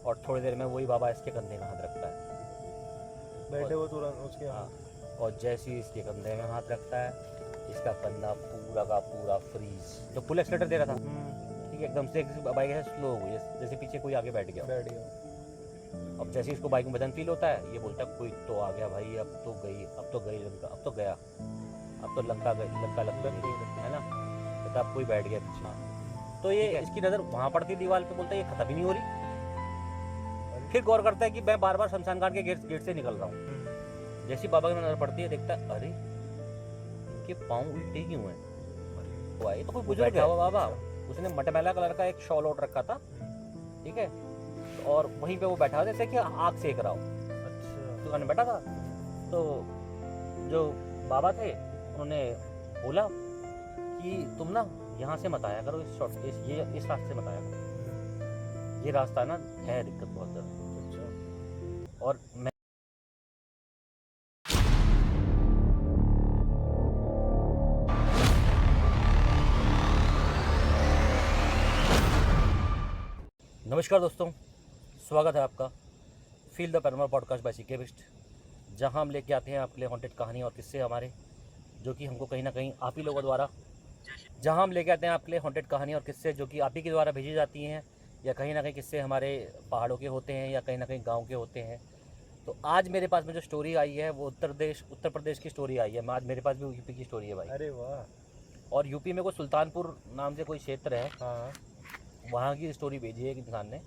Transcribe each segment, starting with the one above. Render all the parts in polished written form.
और थोड़ी देर में वही बाबा इसके कंधे में हाथ रखता है, बैठे हो तुरंत उसके हाँ, और जैसे ही इसके कंधे में हाथ रखता है इसका कंधा पूरा का पूरा फ्रीज, जो फुल एक्सीलेटर दे रहा था ठीक है, एकदम से बाइक ऐसे स्लो हो गई, जैसे पीछे कोई आगे बैठ गया। अब जैसे ही इसको बाइक में वजन फील होता है, ये बोलता है कोई तो आ गया भाई, अब तो गई लंका, अब तो गया, अब तो लंका गई, लंका लग गई, है ना, कहता अब कोई बैठ गया पीछे। तो ये इसकी नज़र वहाँ पड़ती दीवार पे, बोलता है ये खत्म ही नहीं हो रही। फिर गौर करता है कि मैं बार बार शमशान घाट के गेट से निकल रहा हूँ। जैसी बाबा की नजर पड़ती है, देखता है अरे इनके पाँव उल्टे क्यों हैं, ये तो कोई बुजुर्ग है बाबा, उसने मटमैला कलर का एक शॉल ओढ़ रखा था, ठीक है, और वहीं पे वो बैठा था जैसे कि आग सेक रहा हो। अच्छा, दुकान में बैठा था। तो जो बाबा थे उन्होंने बोला कि तुम ना यहाँ से मत आया करो, इस रास्ते से मत आया करो, ये रास्ता ना है दिक्कत बहुत ज़्यादा। और मैं नमस्कार दोस्तों, स्वागत है आपका feel the paranormal podcast by CK Bisht, जहां हम लेके आते हैं आपके लिए हॉन्टेड कहानी और किस्से हमारे, जो कि हमको कहीं ना कहीं आप ही लोगों द्वारा, जहां हम लेके आते हैं आपके लिए हॉन्टेड कहानी और किस्से जो कि आप ही के द्वारा भेजी जाती हैं, या कहीं ना कहीं किस्से हमारे पहाड़ों के होते हैं या कहीं ना कहीं गाँव के होते हैं। तो आज मेरे पास में जो स्टोरी आई है वो उत्तर प्रदेश की स्टोरी आई है। आज मेरे पास भी यूपी की स्टोरी है भाई। अरे वाह। और यूपी में कोई सुल्तानपुर नाम से कोई क्षेत्र है, हाँ, वहाँ की स्टोरी भेजी है एक इंसान ने,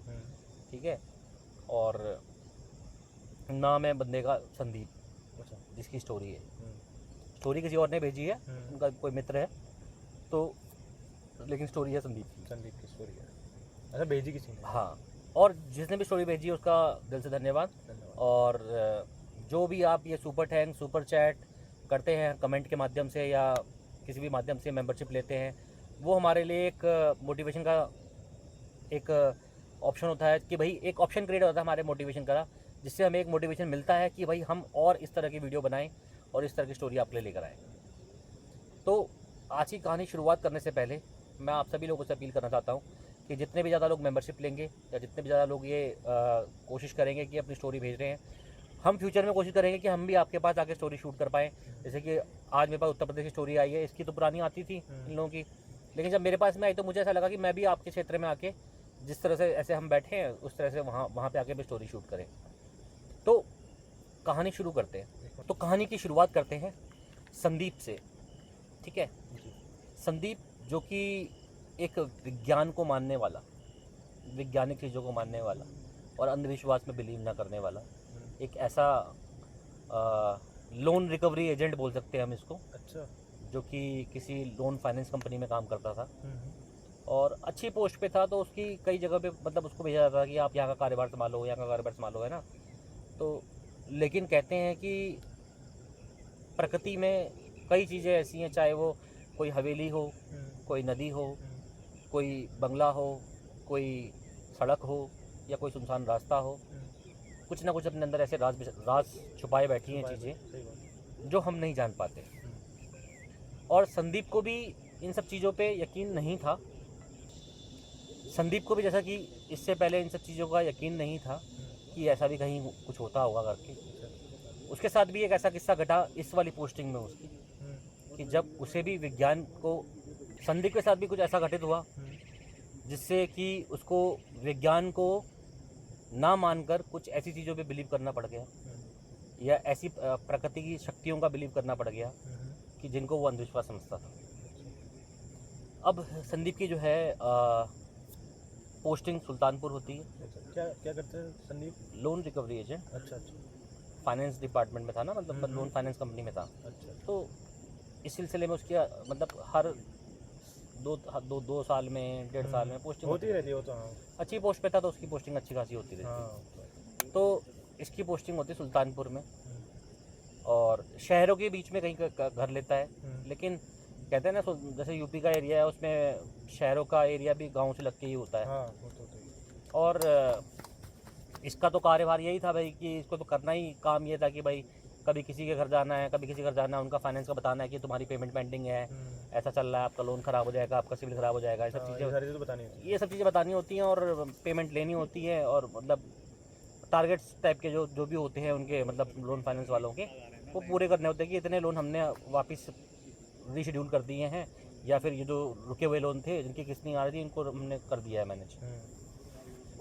ठीक है, और नाम है बंदे का संदीप, अच्छा, जिसकी स्टोरी है। स्टोरी किसी और ने भेजी है, उनका कोई मित्र है, तो लेकिन स्टोरी है संदीप की स्टोरी है। अच्छा, भेजी किसी ने? हाँ, और जिसने भी स्टोरी भेजी है उसका दिल से धन्यवाद। और जो भी आप ये सुपर थैंक सुपर चैट करते हैं कमेंट के माध्यम से या किसी भी माध्यम से मेंबरशिप लेते हैं, वो हमारे लिए एक मोटिवेशन का एक ऑप्शन होता है कि भाई एक ऑप्शन क्रिएट होता है हमारे मोटिवेशन का, जिससे हमें एक मोटिवेशन मिलता है कि भाई हम और इस तरह की वीडियो बनाएं और इस तरह की स्टोरी आपके लिए लेकर आएँ। तो आज की कहानी शुरुआत करने से पहले मैं आप सभी लोगों से अपील करना चाहता हूँ कि जितने भी ज़्यादा लोग मेंबरशिप लेंगे या जितने भी ज़्यादा लोग ये कोशिश करेंगे कि अपनी स्टोरी भेज रहे हैं, हम फ्यूचर में कोशिश करेंगे कि हम भी आपके पास आके स्टोरी शूट कर पाएँ। जैसे कि आज मेरे पास उत्तर प्रदेश की स्टोरी आई है, इसकी तो पुरानी आती थी इन लोगों की, लेकिन जब मेरे पास में आई तो मुझे ऐसा लगा कि मैं भी आपके क्षेत्र में आके जिस तरह से ऐसे हम बैठे हैं उस तरह से वहाँ पे आके भी स्टोरी शूट करें। तो कहानी शुरू करते हैं। तो कहानी की शुरुआत करते हैं संदीप से, ठीक है। संदीप जो कि एक विज्ञान को मानने वाला, वैज्ञानिक चीज़ों को मानने वाला और अंधविश्वास में बिलीव ना करने वाला एक ऐसा लोन रिकवरी एजेंट बोल सकते हैं हम इसको। अच्छा, जो कि किसी लोन फाइनेंस कंपनी में काम करता था और अच्छी पोस्ट पे था, तो उसकी कई जगह पे मतलब उसको भेजा जाता था कि आप यहाँ का कारोबार संभालो, यहाँ का कारोबार संभालो, है ना। तो लेकिन कहते हैं कि प्रकृति में कई चीज़ें ऐसी हैं, चाहे वो कोई हवेली हो, कोई नदी हो, कोई बंगला हो, कोई सड़क हो या कोई सुनसान रास्ता हो, कुछ ना कुछ अपने अंदर ऐसे राज छुपाए बैठी हैं चीज़ें जो हम नहीं जान पाते। और संदीप को भी इन सब चीज़ों पे यकीन नहीं था। संदीप को भी जैसा कि इससे पहले इन सब चीज़ों का यकीन नहीं था कि ऐसा भी कहीं कुछ होता होगा करके। उसके साथ भी एक ऐसा किस्सा घटा इस वाली पोस्टिंग में उसकी, कि जब उसे भी विज्ञान को, संदीप के साथ भी कुछ ऐसा घटित हुआ जिससे कि उसको विज्ञान को ना मानकर कुछ ऐसी चीज़ों पे बिलीव करना पड़ गया, या ऐसी प्रकृति की शक्तियों का बिलीव करना पड़ गया कि जिनको वो अंधविश्वास समझता था। अब संदीप की जो है पोस्टिंग सुल्तानपुर होती है। क्या क्या करते हैं संदीप? Loan recovery agent. अच्छा, फाइनेंस डिपार्टमेंट में था ना, मतलब लोन फाइनेंस कंपनी में था। अच्छा। तो इस सिलसिले में उसकी मतलब हर दो साल में, 1.5 साल में पोस्टिंग होती रहती है। वो तो हाँ, अच्छी पोस्ट पे था तो उसकी पोस्टिंग अच्छी खासी होती रहती। हाँ। तो इसकी पोस्टिंग होती है सुल्तानपुर में, और शहरों के बीच में कहीं का घर लेता है। लेकिन कहते हैं ना, जैसे यूपी का एरिया है उसमें शहरों का एरिया भी गांव से लग के ही होता है। हाँ, वो तो और इसका तो कार्यभार यही था भाई कि इसको तो करना ही काम ये था कि भाई कभी किसी के घर जाना है, कभी किसी के घर जाना है, उनका फाइनेंस का बताना है कि तुम्हारी पेमेंट पेंडिंग है, ऐसा चल रहा है, आपका लोन ख़राब हो जाएगा, आपका सिविल ख़राब हो जाएगा, ये सब हाँ, चीज़ें ये सारी चीज़ें बतानी होती ये सब चीज़ें बतानी होती हैं और पेमेंट लेनी होती है। और मतलब टारगेट्स टाइप के जो भी होते हैं उनके, मतलब लोन फाइनेंस वालों के, वो पूरे करने होते हैं कि इतने लोन हमने वापस रीशेड्यूल कर दिए हैं, या फिर ये जो रुके हुए लोन थे जिनकी किस्त नहीं आ रही थी इनको हमने कर दिया है मैनेज।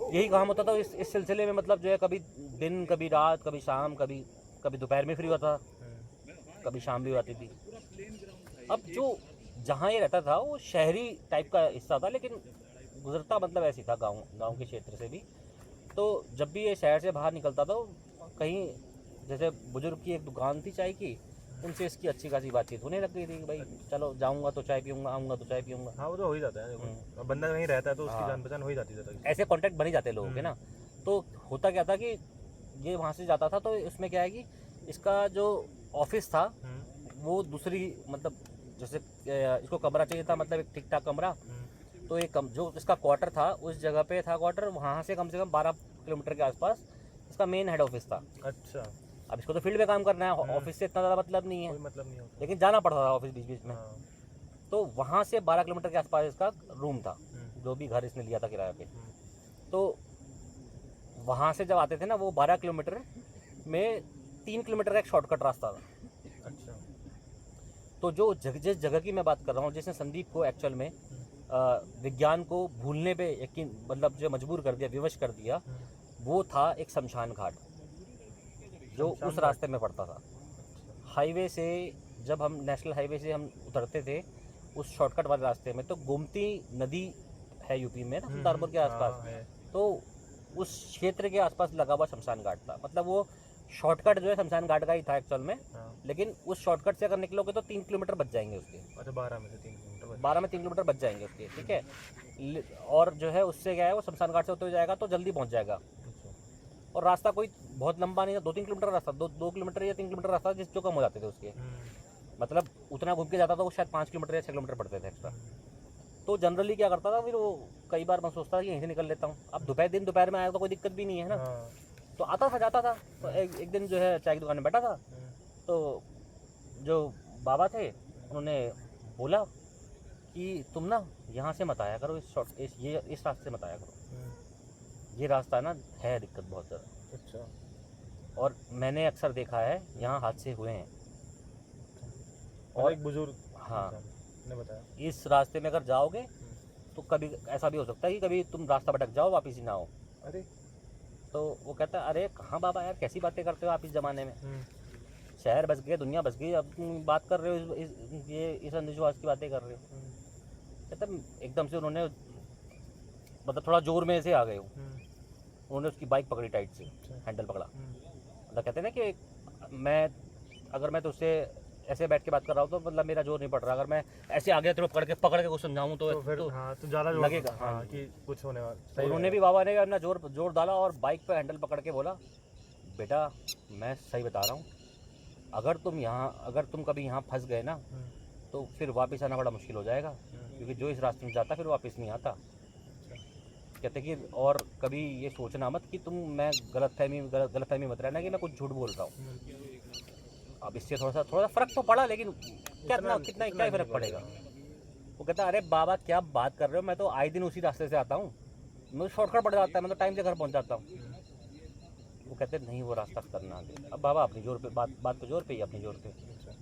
यही काम होता था इस सिलसिले में। मतलब जो है कभी दिन, कभी रात, कभी शाम, कभी दोपहर में फ्री होता, कभी शाम भी आती थी। अब जो जहाँ ये रहता था वो शहरी टाइप का हिस्सा था, लेकिन गुजरता मतलब ऐसे था गांव के क्षेत्र से भी। तो जब भी ये शहर से बाहर निकलता था कहीं, जैसे बुजुर्ग की एक दुकान थी चाय की, उनसे इसकी अच्छी खासी बातचीत होने लग गई थी कि भाई चलो जाऊंगा तो चाय पीऊंगा, आऊँगा तो चाय पीऊंगा। हाँ, वो तो हो ही जाता है। देखो, अब बंदा कहीं रहता है तो उसकी हाँ। जान पहचान हो ही जाती है। ऐसे कॉन्टैक्ट बन ही जाते लोगों के ना। तो होता क्या था कि ये वहाँ से जाता था तो इसमें क्या है कि इसका जो ऑफिस था वो दूसरी, मतलब जैसे इसको कमरा चाहिए था, मतलब एक ठीक ठाक कमरा, तो एक जो इसका क्वार्टर था उस जगह पे था क्वार्टर, वहाँ से कम 12 किलोमीटर के आसपास इसका मेन हेड ऑफिस था। अच्छा, अब इसको तो फील्ड में काम करना है, ऑफिस से इतना ज़्यादा मतलब नहीं है, कोई मतलब नहीं होता। लेकिन जाना पड़ता था ऑफिस बीच बीच में। हाँ। तो वहाँ से 12 किलोमीटर के आसपास इसका रूम था, जो भी घर इसने लिया था किराए पे। तो वहाँ से जब आते थे ना, वो 12 किलोमीटर में 3 किलोमीटर का एक शॉर्टकट रास्ता था। अच्छा। तो जिस जगह की मैं बात कर रहा हूँ, जिसने संदीप को एक्चुअल में विज्ञान को भूलने पे यकीन, मतलब जो मजबूर कर दिया, विवश कर दिया, वो था एक शमशान घाट जो उस रास्ते में पड़ता था। हाईवे से जब हम, नेशनल हाईवे से हम उतरते थे उस शॉर्टकट वाले रास्ते में, तो गोमती नदी है यूपी में ना, सुल्तानपुर के आसपास, तो उस क्षेत्र के आसपास लगा हुआ शमशान घाट था। मतलब वो शॉर्टकट जो है शमशान घाट का ही था एक्चुअल में, लेकिन उस शॉर्टकट से अगर निकलोगे तो 3 किलोमीटर बच जाएंगे उसके। अच्छा, 12 में से 3 किलोमीटर। 12 में 3 किलोमीटर बच जाएंगे उसके, ठीक है। और जो है उससे क्या है, वो शमशान घाट से होते हुए जाएगा तो जल्दी पहुंच जाएगा। और रास्ता कोई बहुत लंबा नहीं था, 2-3 किलोमीटर रास्ता, 2 किलोमीटर या 3 किलोमीटर रास्ता जिस जो कम हो जाते थे उसके, मतलब उतना घूम के जाता था वो, शायद 5 किलोमीटर या 6 किलोमीटर पड़ते थे एक्स्ट्रा। तो जनरली क्या करता था फिर वो, कई बार मैं सोचता था कि यहीं से निकल लेता हूँ। अब दोपहर में आया तो कोई दिक्कत भी नहीं है ना, तो आता था जाता था। तो एक दिन जो है चाय की दुकान में बैठा था, तो जो बाबा थे उन्होंने बोला कि तुम ना यहाँ से मत आया करो, इस रास्ते से मत आया करो, ये रास्ता ना है दिक्कत बहुत ज़्यादा। अच्छा। और मैंने अक्सर देखा है यहाँ हादसे हुए हैं। और एक बुजुर्ग हाँ, ने बताया इस रास्ते में अगर जाओगे तो कभी ऐसा भी हो सकता है कि कभी तुम रास्ता भटक जाओ, वापस ही ना हो। अरे, तो वो कहता है अरे कहाँ बाबा यार, कैसी बातें करते हो आप इस ज़माने में, शहर बस गए, दुनिया बस गई, अब तुम बात कर रहे हो इस अंधविश्वास की बातें कर रहे हो। कहता एकदम से उन्होंने, मतलब थोड़ा जोर में से आ गए, उन्होंने उसकी बाइक पकड़ी टाइट से, हैंडल पकड़ा। मतलब कहते हैं ना कि अगर मैं तो उससे ऐसे बैठ के बात कर रहा हूँ तो मतलब मेरा जोर नहीं पड़ रहा, अगर मैं ऐसे आगे तो पकड़ के कुछ समझाऊँ तो फिर तो तो ज़्यादा लगेगा। हाँ, कि कुछ होने वाला। तो उन्होंने भी, बाबा ने भी अपना जोर डाला और बाइक पे हैंडल पकड़ के बोला, बेटा मैं सही बता रहा हूँ, अगर तुम कभी यहाँ फंस गए ना तो फिर वापस आना बड़ा मुश्किल हो जाएगा, क्योंकि जो इस रास्ते में जाता फिर वापस नहीं आता। कहते कि और कभी ये सोचना मत कि मैं गलतफहमी मत रहना कि मैं कुछ झूठ बोल रहा हूँ। अब इससे थोड़ा सा फ़र्क तो पड़ा, लेकिन कितना ही फ़र्क पड़ेगा। वो कहता अरे बाबा क्या बात कर रहे हो, मैं तो आए दिन उसी रास्ते से आता हूँ, मुझे शॉर्टकट पड़ जाता है, मैं तो टाइम से घर पहुँच जाता हूँ। वो कहते नहीं वो रास्ता खतरनाक है। अब बाबा अपनी जोर पे बात तो जोर पे ही, अपनी जोर पे,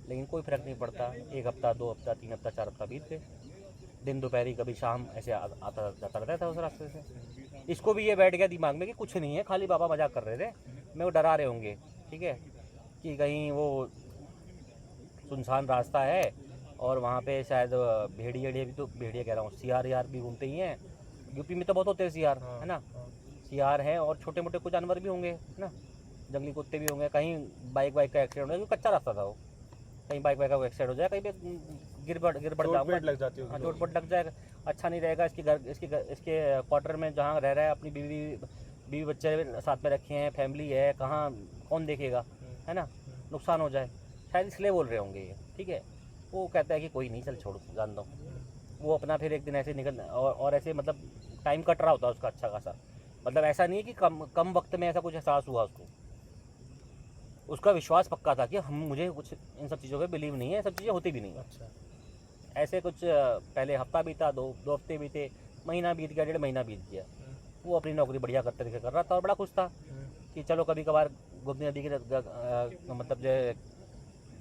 लेकिन कोई फ़र्क नहीं पड़ता। 1 हफ्ता, 2 हफ्ता, 3 हफ्ता, 4 हफ्ता बीत गए, दिन दोपहरी कभी शाम ऐसे आता जाता रहता था उस रास्ते से। इसको भी ये बैठ गया दिमाग में कि कुछ नहीं है, खाली बाबा मजाक कर रहे थे, मैं वो डरा रहे होंगे, ठीक है, कि कहीं वो सुनसान रास्ता है और वहाँ पे शायद भेड़िया भी, तो भेड़िया कह रहा हूँ, सियार यार भी घूमते ही हैं, यूपी में तो बहुत होते हैं सियार, है ना, सियार हैं और छोटे मोटे कुछ जानवर भी होंगे, है ना, जंगली कुत्ते भी होंगे। कहीं बाइक का एक्सीडेंट हो जाए, कच्चा रास्ता था वो, कहीं बाइक का एक्सीडेंट हो जाए, कहीं पे गिर पड़ जाऊँगा, लग जाती होगी, चोट लग जाएगा, अच्छा नहीं रहेगा। इसके क्वार्टर में जहाँ रह रहा है, अपनी बीवी बच्चे साथ में रखे हैं, फैमिली है, कौन देखेगा, है ना, नुकसान हो जाए, शायद इसलिए बोल रहे होंगे ये, ठीक है। वो कहता है कि कोई नहीं, चल छोड़, जान दो। वो अपना फिर एक दिन ऐसे निकल और ऐसे, मतलब टाइम कट रहा होता है उसका अच्छा खासा, मतलब ऐसा नहीं है कि कम वक्त में ऐसा कुछ एहसास हुआ उसको। उसका विश्वास पक्का था कि मुझे कुछ इन सब चीज़ों पे बिलीव नहीं है, ये सब चीज़ें होती भी नहीं है। अच्छा। ऐसे कुछ पहले हफ्ता बीता, दो हफ्ते बीते, महीना बीत गया, 1.5 महीना बीत गया। वो अपनी नौकरी बढ़िया करते दिखे कर रहा था और बड़ा खुश था कि चलो कभी कभार गोमती नदी के मतलब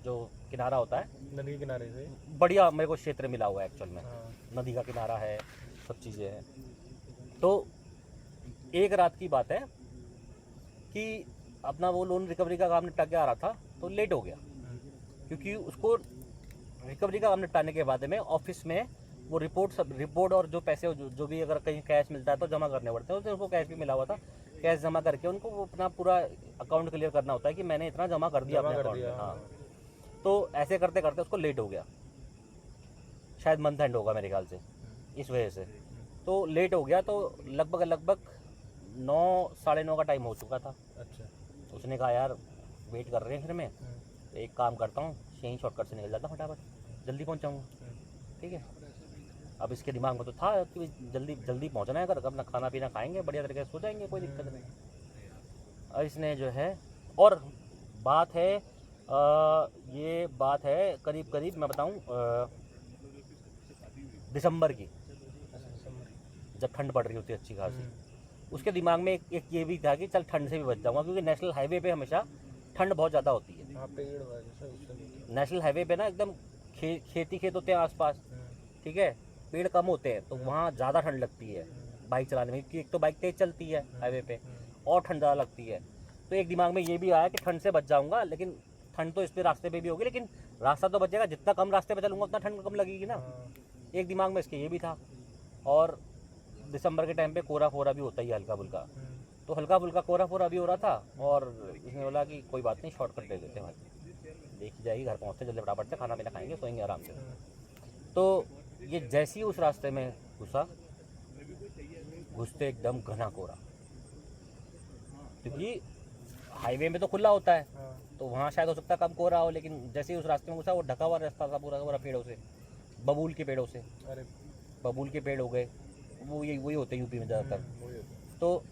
जो किनारा होता है, नदी के किनारे से। बढ़िया मेरे को क्षेत्र मिला हुआ है एक्चुअल में। हाँ। नदी का किनारा है, सब चीज़ें हैं। तो एक रात की बात है कि अपना वो लोन रिकवरी का काम निपटा के आ रहा था तो लेट हो गया, क्योंकि उसको रिकवरी का काम निपटाने के बाद में ऑफिस में वो रिपोर्ट और जो पैसे जो भी अगर कहीं कैश मिलता है तो जमा करने पड़ते हैं। उसने उसको कैश भी मिला हुआ था, कैश जमा करके उनको वो अपना पूरा अकाउंट क्लियर करना होता है कि मैंने इतना जमा कर दिया अपने अकाउंट में। हाँ, तो ऐसे करते करते उसको लेट हो गया, शायद मंथ एंड होगा मेरे ख्याल से, इस वजह से तो लेट हो गया। तो लगभग 9 साढ़े 9 का टाइम हो चुका था। अच्छा। उसने कहा यार वेट कर रहे हैं फिर मैं एक काम करता हूँ, यहीं शॉर्टकट से निकल जाता हूँ, फटाफट जल्दी पहुँच जाऊँगा। ठीक है, अब इसके दिमाग में तो था कि जल्दी जल्दी पहुँचना है, अगर अपना खाना पीना खाएंगे बढ़िया तरीके से सो जाएंगे, कोई दिक्कत नहीं। और इसने जो है, और बात है ये बात है करीब मैं बताऊँ दिसंबर की, जब ठंड पड़ रही होती है अच्छी खासी। उसके दिमाग में एक ये भी था कि चल ठंड से भी बच जाऊँगा, क्योंकि नेशनल हाईवे पे हमेशा ठंड बहुत ज़्यादा होती है। हाँ, पेड़ वगैरह नेशनल हाईवे पे ना एकदम खेत होते हैं आसपास, ठीक है, पेड़ कम होते हैं तो वहाँ ज़्यादा ठंड लगती है बाइक चलाने में, क्योंकि एक तो बाइक तेज़ चलती है हाईवे पे और ठंड ज़्यादा लगती है। तो एक दिमाग में ये भी आया कि ठंड से बच जाऊँगा, लेकिन ठंड तो इस पे रास्ते पे भी होगी, लेकिन रास्ता तो बचेगा, जितना कम रास्ते पे चलूँगा उतना ठंड कम लगेगी ना। एक दिमाग में इसके ये भी था। और दिसंबर के टाइम पे कोहरा फोरा भी होता ही है हल्का फुल्का, तो हल्का फुल्का कोहरा फोरा भी हो रहा था। और इसने बोला कि कोई बात नहीं, शॉर्टकट ले लेते हैं भाई, देखी जाएगी, घर पहुँचते जल्दी फटाफट से खाना पीना खाएंगे, सोएंगे आराम से। तो ये जैसे ही उस रास्ते में घुसते एकदम घना कोहरा, क्योंकि हाईवे में तो खुला होता है तो वहाँ शायद हो सकता है कम कोहरा हो, लेकिन जैसे ही उस रास्ते में घुसा वो ढका हुआ रास्ता था पूरा पूरा पेड़ों से, बबूल के पेड़ों से। अरे बबूल के पेड़ हो गए, वो वही होते हैं यूपी में ज़्यादातर। तो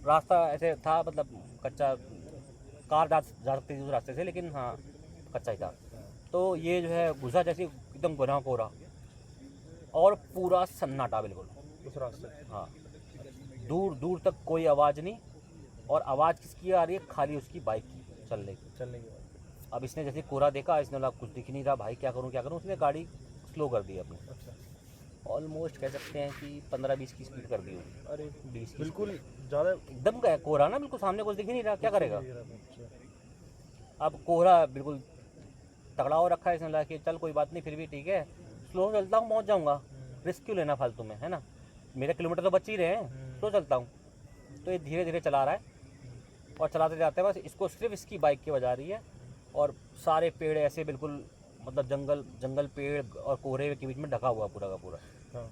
रास्ता ऐसे था, मतलब कच्चा, कार जा सकती थी उस रास्ते से, लेकिन हाँ कच्चा ही था। तो ये जो है घुसा जैसे एकदम घना कोहरा और पूरा सन्नाटा बिल्कुल उस रास्ते। हाँ, दूर दूर तक कोई आवाज़ नहीं, और आवाज़ किसकी आ रही है, खाली उसकी बाइक की चलने के बाद। अब इसने जैसे कोहरा देखा, इसने बोला कुछ दिख नहीं रहा भाई, क्या करूँ, उसने गाड़ी स्लो कर दी अपनी। अच्छा। ऑलमोस्ट कह सकते हैं कि 15-20 की स्पीड कर दी होगी। अरे 20 की बिल्कुल ज़्यादा एकदम गया कोहरा ना, बिल्कुल सामने कुछ दिख ही नहीं रहा, क्या करेगा। अच्छा। अब कोहरा बिल्कुल तगड़ा हो रखा है, इसने लगा कि चल कोई बात नहीं, फिर भी ठीक है, स्लो चलता हूँ, पहुँच जाऊँगा, रिस्क क्यों लेना फालतू में, है ना, मेरे किलोमीटर तो बच ही रहे हैं, स्लो चलता हूँ। तो ये धीरे धीरे चला रहा है, और चलाते जाते बस इसको सिर्फ इसकी बाइक की बजा रही है, और सारे पेड़ ऐसे बिल्कुल, मतलब जंगल पेड़ और कोहरे के बीच में ढका हुआ पूरा का पूरा। हाँ।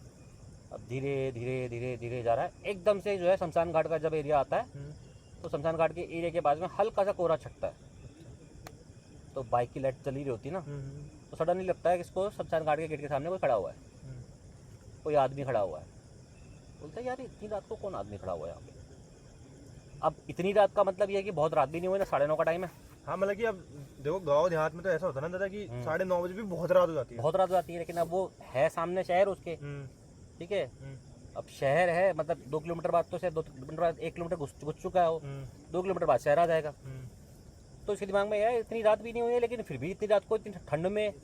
अब धीरे धीरे धीरे धीरे जा रहा है, एकदम से जो है शमशान घाट का जब एरिया आता है तो शमशान घाट के एरिया के बाद में हल्का सा कोहरा छटता है, तो बाइक की लाइट चली रही होती है ना, तो सडनली लगता है कि इसको शमशान घाट के गेट के सामने कोई खड़ा हुआ है, कोई आदमी खड़ा हुआ है। बोलता है यार इतनी रात को कौन आदमी खड़ा हुआ है यहाँ पे। अब इतनी रात का मतलब ये है कि बहुत रात भी नहीं हुई ना, 9:30 का टाइम है। हाँ, मतलब कि अब देखो गांव देहात में तो ऐसा होता है ना दादा कि 9:30 बजे भी बहुत रात हो जाती है। बहुत रात हो जाती है, लेकिन अब वो है सामने शहर उसके, ठीक है, अब शहर है, मतलब 2 किलोमीटर बाद तो शायद 2 किलोमीटर बाद 1 किलोमीटर घुस चुका है वो, 2 किलोमीटर बाद शहर आ जाएगा। तो इसके दिमाग में यार इतनी रात भी नहीं हुई है, लेकिन फिर भी इतनी रात को इतनी ठंड में,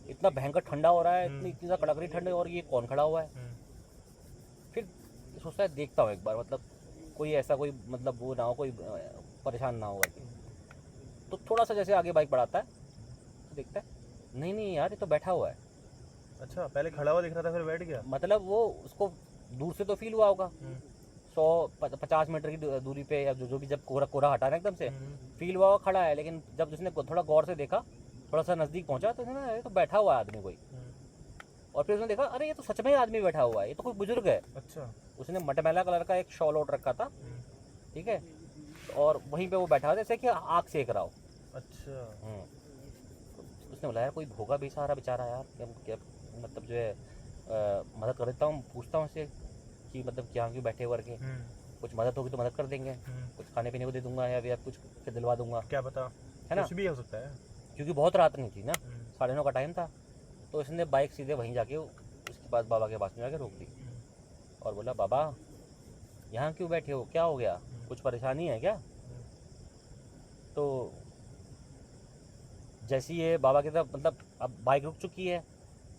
इतना भयंकर ठंडा हो रहा है, इतनी ज़्यादा कड़क रही ठंड, और ये कौन खड़ा हुआ है। फिर सोचता है देखता हूँ एक बार, मतलब कोई ऐसा कोई मतलब वो ना हो, कोई परेशान ना हो करके। तो थोड़ा सा जैसे आगे बाइक बढ़ाता है तो देखता है नहीं यार ये तो बैठा हुआ है। अच्छा, पहले खड़ा हुआ दिख रहा था फिर बैठ गया। मतलब वो उसको दूर से तो फील हुआ होगा, 100-50 मीटर की दूरी पे, या जो भी जब कोहरा हटा ना एकदम से फील हुआ खड़ा है, लेकिन जब उसने थोड़ा गौर से देखा, थोड़ा सा नज़दीक पहुंचा, तो ना ये तो बैठा हुआ है आदमी कोई। और फिर उसने देखा अरे ये तो सच में आदमी बैठा हुआ है, ये तो कोई बुजुर्ग है। अच्छा। उसने मटमैला कलर का एक शॉल ओढ़ रखा था, ठीक है, और वहीं पे वो बैठा हुआ जैसे कि आग सेक रहा हो। अच्छा। उसने बोला यार कोई भोगा बेसहारा बेचारा यार, क्या मतलब जो है मदद कर देता हूँ, पूछता हूँ उससे कि मतलब क्या क्यों बैठे हुए करके, कुछ मदद होगी तो मदद कर देंगे, कुछ खाने पीने को दे दूंगा, या कुछ दिलवा दूंगा। क्या पता है ना, कुछ भी हो सकता है। क्योंकि बहुत रात नहीं थी ना, 9:30 का टाइम था। तो इसने बाइक सीधे वहीं जाके उसके बाद बाबा के पास में जाके रोक दी और बोला, बाबा यहाँ क्यों बैठे हो, क्या हो गया, कुछ परेशानी है क्या? तो जैसे ये बाबा की तरफ, मतलब अब बाइक रुक चुकी है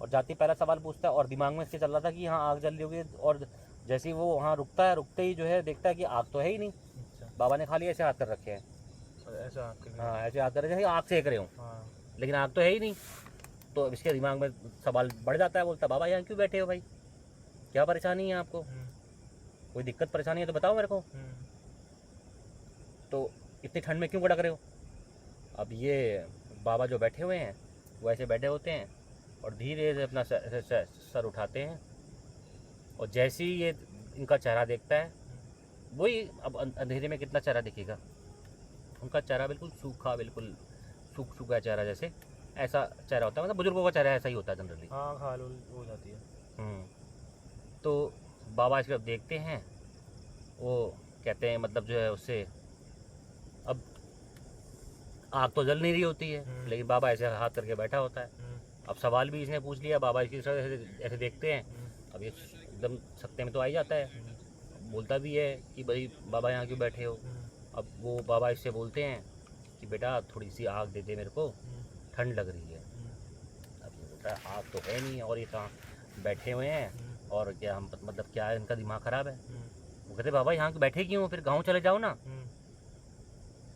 और जाती पहला सवाल पूछता है और दिमाग में इसके चल रहा था कि यहाँ आग जल रही होगी, और जैसे ही वो वहाँ रुकता है, रुकते ही जो है देखता है कि आग तो है ही नहीं। अच्छा, बाबा ने खाली ऐसे हाथ कर रखे हैं, ऐसा आपके हाँ ऐसे हाथ कर रखे हैं, आग सेक रहे हो, हाँ। लेकिन आग तो है ही नहीं। तो इसके दिमाग में सवाल बढ़ जाता है, बोलता, बाबा यहाँ क्यों बैठे हो भाई, क्या परेशानी है आपको, कोई दिक्कत परेशानी है तो बताओ मेरे को, तो इतनी ठंड में क्यों भड़क रहे हो? अब ये बाबा जो बैठे हुए हैं वो ऐसे बैठे होते हैं और धीरे से अपना सर उठाते हैं, और जैसे ही ये इनका चेहरा देखता है, वही अब अंधेरे में कितना चेहरा दिखेगा, उनका चेहरा बिल्कुल सूखा, बिल्कुल सूखा चेहरा, जैसे ऐसा चेहरा होता है, मतलब बुजुर्गों का चेहरा ऐसा ही होता है जनरली। हाँ, खाल हो जाती है। तो बाबा इसको देखते हैं, वो कहते हैं, मतलब जो है उससे अब आग तो जल नहीं रही होती है, लेकिन बाबा ऐसे हाथ करके बैठा होता है। अब सवाल भी इसने पूछ लिया, बाबा इसकी तरफ ऐसे देखते हैं, अब ये एकदम सत्ते में तो आ ही जाता है, बोलता भी है कि भाई बाबा यहाँ क्यों बैठे हो। अब वो बाबा इससे बोलते हैं कि बेटा थोड़ी सी आग दे दे मेरे को, ठंड लग रही है। अब ये बोलता है आग तो है नहीं और ये कहाँ बैठे हुए हैं, और क्या हम, मतलब क्या है, इनका दिमाग ख़राब है। वो कहते बाबा यहाँ बैठे क्यों हो, फिर गाँव चले जाओ ना,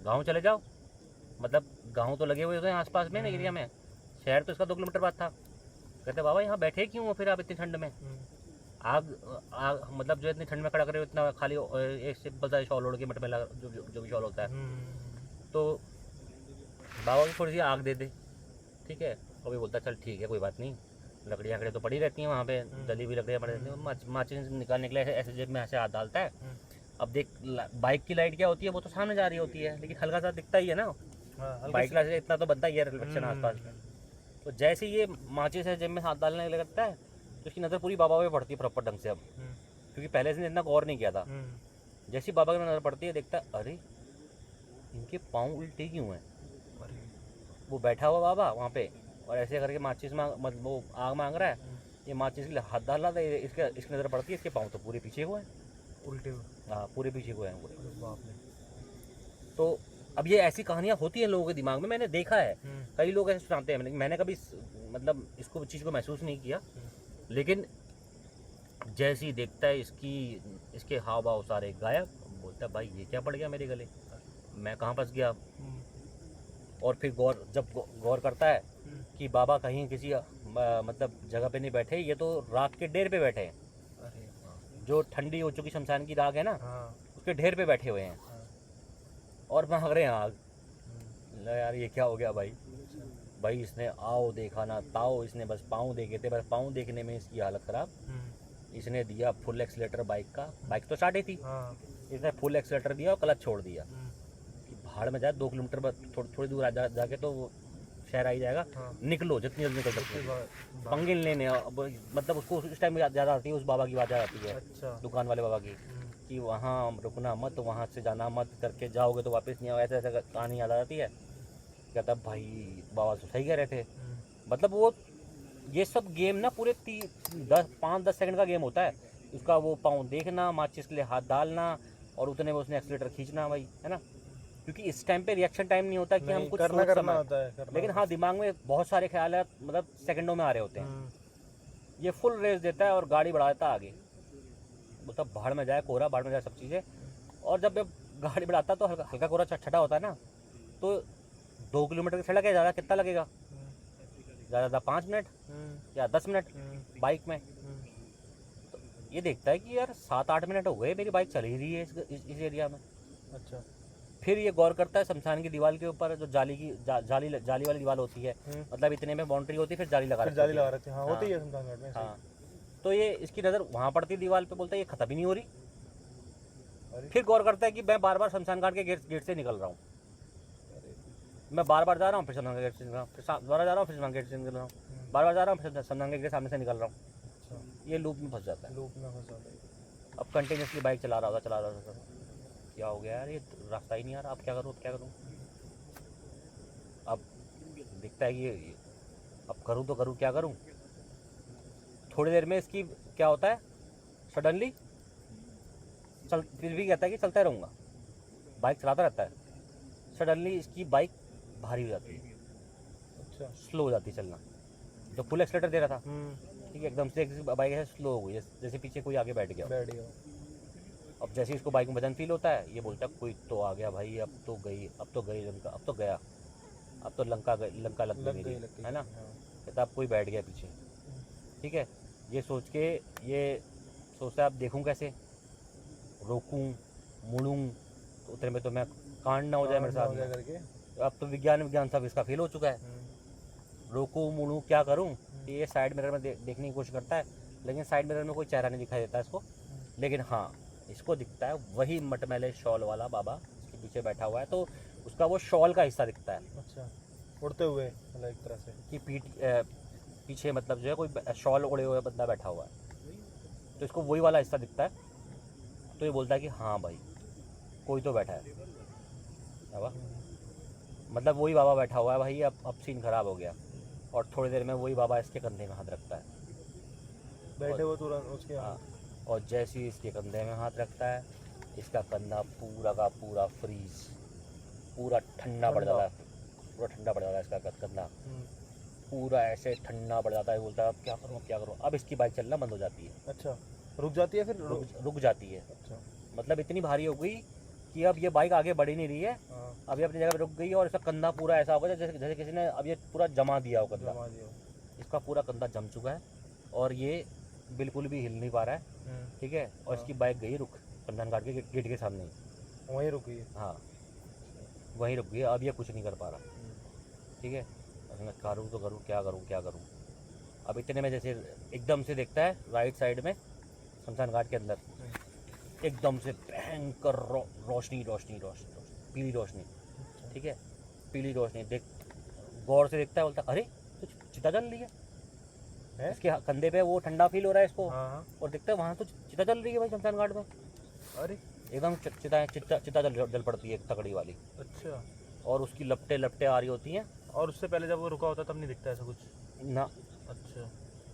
गाँव चले जाओ, मतलब गाँव तो लगे हुए होते हैं आसपास में ना एरिया में, शहर तो इसका 2 किलोमीटर बाद था। कहते बाबा यहाँ बैठे क्यों हो फिर आप इतनी ठंड में, आग मतलब जो इतनी ठंड में खड़क रहे हो, इतना खाली एक सिंपल सा शॉल ओढ़ के मट में लगा, जो भी शॉल होता है, तो बाबा की थोड़ी सी आग दे दे, ठीक है। और भी बोलता चल ठीक है कोई बात नहीं, लकड़ियाँ तो पड़ी रहती हैं वहाँ पे, जली हुई लकड़ियाँ पड़ी रहती हैं, माचिस निकालने के लिए ऐसे जेब में ऐसे हाथ डालता है। अब देख बाइक की लाइट क्या होती है, वो तो सामने जा रही होती है, लेकिन हल्का सा दिखता ही है ना, बाइक लाइट से इतना तो बनता ही है रिफ्लेक्शन आसपास में। तो जैसे ही ये माचिस है जेब में हाथ डालने लगता है, तो उसकी नज़र पूरी बाबा पे पड़ती है प्रॉपर ढंग से अब, क्योंकि पहले से इतना गौर नहीं किया था। जैसी बाबा की नज़र पड़ती है, देखता है अरे इनके पाँव उल्टे क्यों हैं। वो बैठा हुआ बाबा वहाँ पे और ऐसे करके माचिस मतलब वो आग मांग रहा है, ये माचिस के लिए हाथ डाल रहा था, इसकी नज़र पड़ती है, इसके पाँव तो पूरे पीछे हुए हैं, उल्टे। हाँ पूरे पीछे हुए हैं पूरे। बाप रे। तो अब ये ऐसी कहानियाँ होती हैं लोगों के दिमाग में, मैंने देखा है, कई लोग ऐसे सुनाते हैं, मैंने कभी मतलब इसको चीज़ को महसूस नहीं किया, लेकिन जैसे ही देखता है इसके हाव भाव सारे गायब, बोलता है भाई ये क्या पड़ गया मेरे गले, मैं कहाँ फंस गया। और फिर जब गौर करता है कि बाबा कहीं किसी मतलब जगह पे नहीं बैठे, ये तो राख के ढेर पे बैठे हैं, जो ठंडी हो चुकी शमशान की राख है ना, उसके ढेर पे बैठे हुए हैं और भाग रहे हैं आग। यार ये क्या हो गया भाई इसने आओ देखा ना ताओ, इसने बस पाँव देखे थे, बस पाँव देखने में इसकी हालत ख़राब। इसने दिया फुल एक्सीलेटर बाइक का, बाइक तो स्टार्ट ही थी, इसने फुल एक्सीलेटर दिया और क्लच छोड़ दिया कि भाड़ में जाए, 2 किलोमीटर बाद थोड़ी दूर जाके तो शहर आ ही जाएगा, निकलो जितनी जल्दी निकल सकते हो, पंगे लेने। मतलब उसको उस टाइम ज़्यादा आती है, उस बाबा की बात आती है, दुकान वाले बाबा की, कि वहाँ रुकना मत, वहाँ से जाना मत, करके जाओगे तो वापस नहीं आओ, ऐसे ऐसे कहानी याद आ जाती है। कहता भाई बाबा तो सही कह रहे थे, मतलब वो ये सब गेम ना पूरे 5-10 सेकंड का गेम होता है, उसका वो पाँव देखना, माचिस के लिए हाथ डालना और उतने में उसने एक्सीलेटर खींचना भाई, है ना, क्योंकि इस टाइम पे रिएक्शन टाइम नहीं होता कि हम कुछ करना होता है, लेकिन हाँ दिमाग में बहुत सारे ख्याल मतलब सेकंडों में आ रहे होते हैं। ये फुल रेस देता है और गाड़ी बढ़ा देता है आगे, मतलब भाड़ में जाए कोहरा, भाड़ में जाए सब चीज़ें। और जब गाड़ी बढ़ाता तो हल्का कोहरा छठा होता है ना, तो 2 किलोमीटर की सड़क है, ज़्यादा कितना लगेगा, ज़्यादा 5 मिनट या 10 मिनट बाइक में। तो ये देखता है कि यार 7-8 मिनट हो गए मेरी बाइक चल ही रही है इस एरिया में। अच्छा। फिर ये गौर करता है शमशान की दीवार के ऊपर जो जाली वाली दीवार होती है, मतलब इतने में बाउंड्री होती है, फिर जाली लगा रहती है, हाँ होती है शमशान घाट में। हाँ, तो ये इसकी नज़र वहाँ पड़ती है दीवार पे, बोलता है ये ख़त्म ही नहीं हो रही। फिर गौर करता है कि मैं बार बार शमशान घाट के गेट से निकल रहा हूँ, मैं बार बार जा रहा हूँ, फिर शमशान गेट से निकल रहा हूँ, फिर दोबारा जा रहा हूँ, फिर शमशान गेट से निकल रहा हूँ, बार बार जा रहा हूँ, फिर शमशान गेट के सामने से निकल रहा हूँ। ये लूप में फंस जाता है, अब कंटिन्यूसली बाइक चला रहा था, क्या हो गया यार ये रास्ता ही नहीं आ रहा, अब क्या करूँ। दिखता है कि ये अब करूँ तो करूँ, क्या करूँ। थोड़ी देर में इसकी क्या होता है, सडनली चल, फिर भी कहता है कि चलता रहूँगा, बाइक चलाता रहता है। सडनली इसकी बाइक भारी हो जाती है, अच्छा। स्लो हो जाती है चलना। जो फुल एक्सीलेटर दे रहा था, हम्म। ठीक है, एकदम से बाइक ऐसे स्लो हो गई, जैसे पीछे कोई आगे बैठ गया हो। बैठ गया। अब जैसे ही इसको बाइक में वजन फील होता है, ये बोलता है कोई तो आ गया भाई, अब तो गई, अब तो गई लंका, अब तो गया, अब तो लंका लंका लग गई मेरी, है ना। हाँ। कहता अब कोई बैठ गया पीछे, ठीक है। ये सोच के ये सोचता है अब देखूं कैसे, रोकूं, मुड़ूं, तो उतने में तो मैं कांड ना हो जाए मेरे हाँ, साथ हो गया में। करके। अब तो विज्ञान सब इसका फेल हो चुका है। रोकूं, मुड़ूं, क्या करूं। ये साइड मिरर में देखने की कोशिश करता है, लेकिन साइड मिरर में कोई चेहरा नहीं दिखाई देता इसको। लेकिन हाँ, इसको दिखता है वही मटमैले शॉल वाला बाबा इसके पीछे बैठा हुआ है, तो उसका वो शॉल का हिस्सा दिखता है अच्छा, उड़ते हुए मतलब एक तरह से। कि पीछे मतलब जो है कोई शॉल ओढ़े हुए बंदा बैठा हुआ है, तो इसको वही वाला हिस्सा दिखता है। तो ये बोलता है कि हाँ भाई, कोई तो बैठा है बाबा, मतलब वही बाबा बैठा हुआ है भाई। अब सीन खराब हो गया। और थोड़ी देर में वही बाबा इसके कंधे में हाथ रखता है, बैठे हुए तुरंत उसके। हाँ, और जैसे ही इसके कंधे में हाथ रखता है, इसका कंधा पूरा का पूरा फ्रीज, पूरा ठंडा पड़ जाता है, पूरा ठंडा पड़ जाता है इसका कंधा, पूरा ऐसे ठंडा पड़ जाता है। बोलता है अब क्या करूँ, अब क्या करूँ। अब इसकी बाइक चलना बंद हो जाती है। अच्छा, रुक जाती है फिर? रुक जाती है। अच्छा। मतलब इतनी भारी हो गई कि अब ये बाइक आगे बढ़ ही नहीं रही है। हाँ। अब ये अपनी जगह पे रुक गई है, और इसका कंधा पूरा ऐसा होगा जैसे जैसे किसी ने अब ये पूरा जमा दिया हो कंधा। जमा दिया। इसका पूरा कंधा जम चुका है और ये बिल्कुल भी हिल नहीं पा रहा है, ठीक है। और इसकी बाइक गई रुक, पंजान घाट के गेट के सामने ही, वहीं रुक गई। हाँ वहीं रुक गई। अब ये कुछ नहीं कर पा रहा, ठीक है। अब मैं करूँ तो करूँ, क्या करूँ क्या करूँ। अब इतने में जैसे एकदम से देखता है राइट साइड में शमशान घाट के अंदर एकदम से भयंकर रोशनी रोशनी रोशनी पीली रोशनी, ठीक है, पीली रोशनी। देख, गौर से देखता है, बोलता अरे तो चिता जल रही है। इसके कंधे पे वो ठंडा फील हो रहा है इसको। हाँ। और देखता है वहाँ तो चिता जल रही है भाई शमशान घाट में। अरे एकदम चिता जल पड़ती है एक तकड़ी वाली। अच्छा। और उसकी लपटे लपटे आ रही होती हैं। और उससे पहले जब वो रुका होता तब नहीं दिखता ऐसा कुछ ना। अच्छा।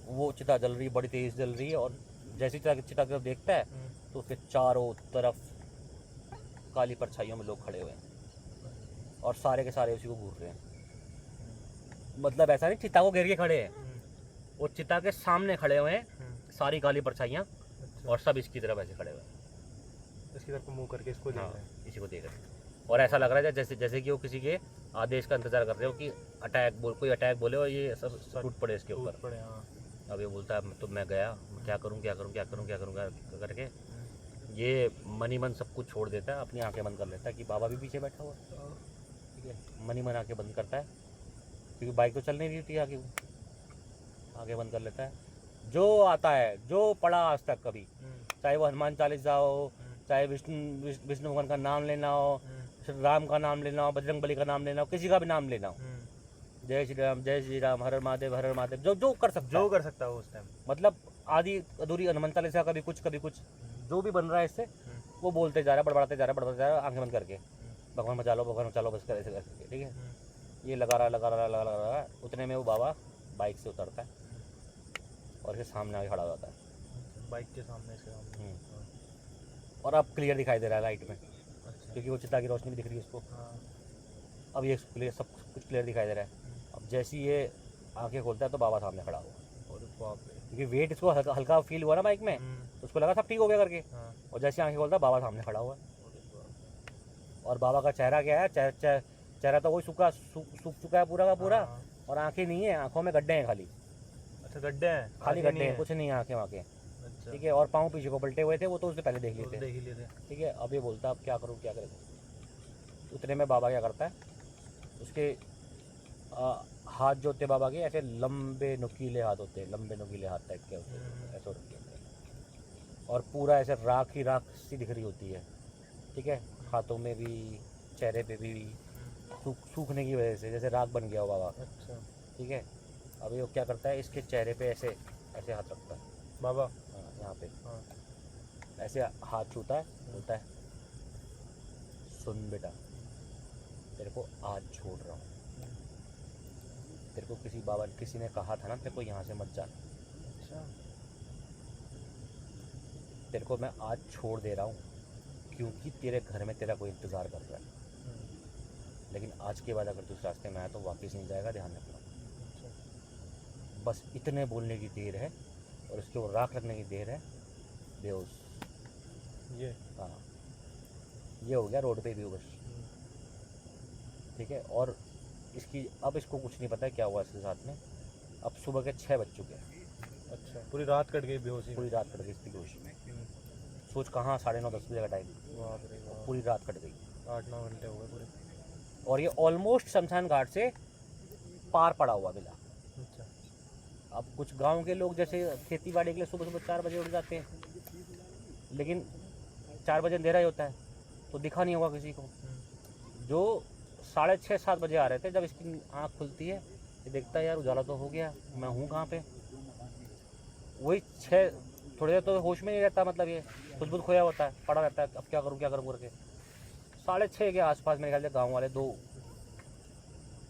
वो चिता जल रही है, बड़ी तेज जल रही है। और जैसे चिता की तरफ देखता है तो उसके चारों तरफ काली परछाइयों में लोग खड़े हुए हैं और सारे के सारे उसी को घूर रहे हैं। मतलब ऐसा नहीं चिता को घेर के खड़े हैं, वो चिता के सामने खड़े हुए हैं सारी काली परछाइयाँ। और सब इसकी तरफ ऐसे खड़े हुए हैं, इसकी तरफ मुंह करके इसको देख रहे हैं। इसी को देख रहे हैं। और ऐसा लग रहा है जैसे कि वो किसी के आदेश का इंतजार कर रहे हो कि कोई अटैक बोले और ये सब टूट पड़े इसके ऊपर। अब ये बोलता है तो मैं गया, क्या करूँ करके ये मनी मन सब कुछ छोड़ देता है, अपनी आंखें बंद कर लेता है कि बाबा भी पीछे बैठा हुआ है, ठीक है। मनी मन आंखें बंद करता है क्योंकि बाइक तो चल नहीं रही थी आगे, वो आंखें बंद कर लेता है। जो आता है, जो पढ़ा आज तक कभी, चाहे वो हनुमान चालीसा हो, चाहे विष्णु भगवान का नाम लेना हो, श्री राम का नाम लेना हो, बजरंग बली का नाम लेना हो, किसी का भी नाम लेना हो, जय श्री राम, हर हर महादेव, जो कर सकता है उस टाइम। मतलब आधी अधूरी हनुमान चालीसा, कभी कुछ जो भी बन रहा है इससे वो बोलते जा रहा है, बढ़ाते जा रहा है आंखें बंद करके, भगवान बचा लो बस कर ऐसे करके, ठीक है। ये लगा रहा है। उतने में वो बाबा बाइक से उतरता है और इसके सामने आके खड़ा हो जाता है, बाइक के सामने और अब क्लियर दिखाई दे रहा है लाइट में, क्योंकि वो चिता की रोशनी भी दिख रही है उसको। अब ये क्लियर, सब कुछ क्लियर दिखाई दे रहा है। अब जैसे ही ये आंखें खोलता है तो बाबा सामने खड़ा हुआ, क्योंकि वेट इसको हल्का फील हुआ ना बाइक में, तो उसको लगा सब ठीक हो गया करके। और जैसे आंखें खोलता है बाबा सामने खड़ा हुआ है। और बाबा का चेहरा क्या है, चेहरा तो वही सूख चुका है पूरा का पूरा। और आंखें नहीं है, आंखों में गड्ढे हैं खाली। अच्छा, गड्ढे हैं, खाली गड्ढे हैं, कुछ नहीं है आंखें वाँखें, ठीक है। और पाँव पीछे को पलटे हुए थे, वो तो उससे पहले देख लिए थे, ठीक है। अब ये बोलता अब क्या करूँ क्या करूँ। उतने में बाबा क्या करता है, उसके हाथ जो होते बाबा के ऐसे लंबे नुकीले हाथ होते हैं, लंबे नुकीले हाथ टाइप के होते हैं, ऐसे होते हैं। और पूरा ऐसे राख ही राख सी दिख रही होती है, ठीक है। हाथों में भी, चेहरे पे भी सूखने की वजह से जैसे राख बन गया हो बाबा, अच्छा, ठीक है। अब ये वो क्या करता है, इसके चेहरे पे ऐसे ऐसे हाथ रखता है बाबा, यहाँ पे ऐसे हाथ छूता है, बोलता है सुन बेटा, तेरे को आज छोड़ रहा हूँ, तेरे को किसी बाबा किसी ने कहा था ना तेरे को यहाँ से मत जा, अच्छा। तेरे को मैं आज छोड़ दे रहा हूँ क्योंकि तेरे घर में तेरा कोई इंतज़ार कर रहा है, लेकिन आज के बाद अगर तू इस रास्ते में आया तो वापस नहीं जाएगा, ध्यान रखना। अच्छा। बस इतने बोलने की देर है और उसके वो राख रखने की देर है। बेहोश। ये हाँ, ये हो गया रोड पे बेहोश। ठीक है। और इसकी अब इसको कुछ नहीं पता है क्या हुआ इसके साथ में। अब सुबह के 6 बज चुके हैं, अच्छा, पूरी रात कट गई बेहोशी में। पूरी रात कट गई इसकी बेहोशी में। सोच कहाँ 9:30-10 बजे का टाइम, बाप रे बाप, पूरी रात कट गई। 8-9 घंटे हो गए पूरे। और ये ऑलमोस्ट शमशान घाट से पार पड़ा हुआ मिला। अच्छा। अब कुछ गांव के लोग जैसे खेती बाड़ी के लिए सुबह सुबह 4 बजे उठ जाते हैं, लेकिन 4 बजे अंधेरा ही होता है तो दिखा नहीं होगा किसी को। जो 6:30-7 बजे आ रहे थे, जब इसकी आँख खुलती है ये देखता है यार उजाला तो हो गया, मैं हूँ कहाँ पे। वही 6 थोड़ी देर तो होश में नहीं रहता, मतलब ये खुद खोया होता है, पड़ा रहता है अब क्या करूँ करके। 6:30 के आसपास मेरे ख्याल से गाँव वाले 2,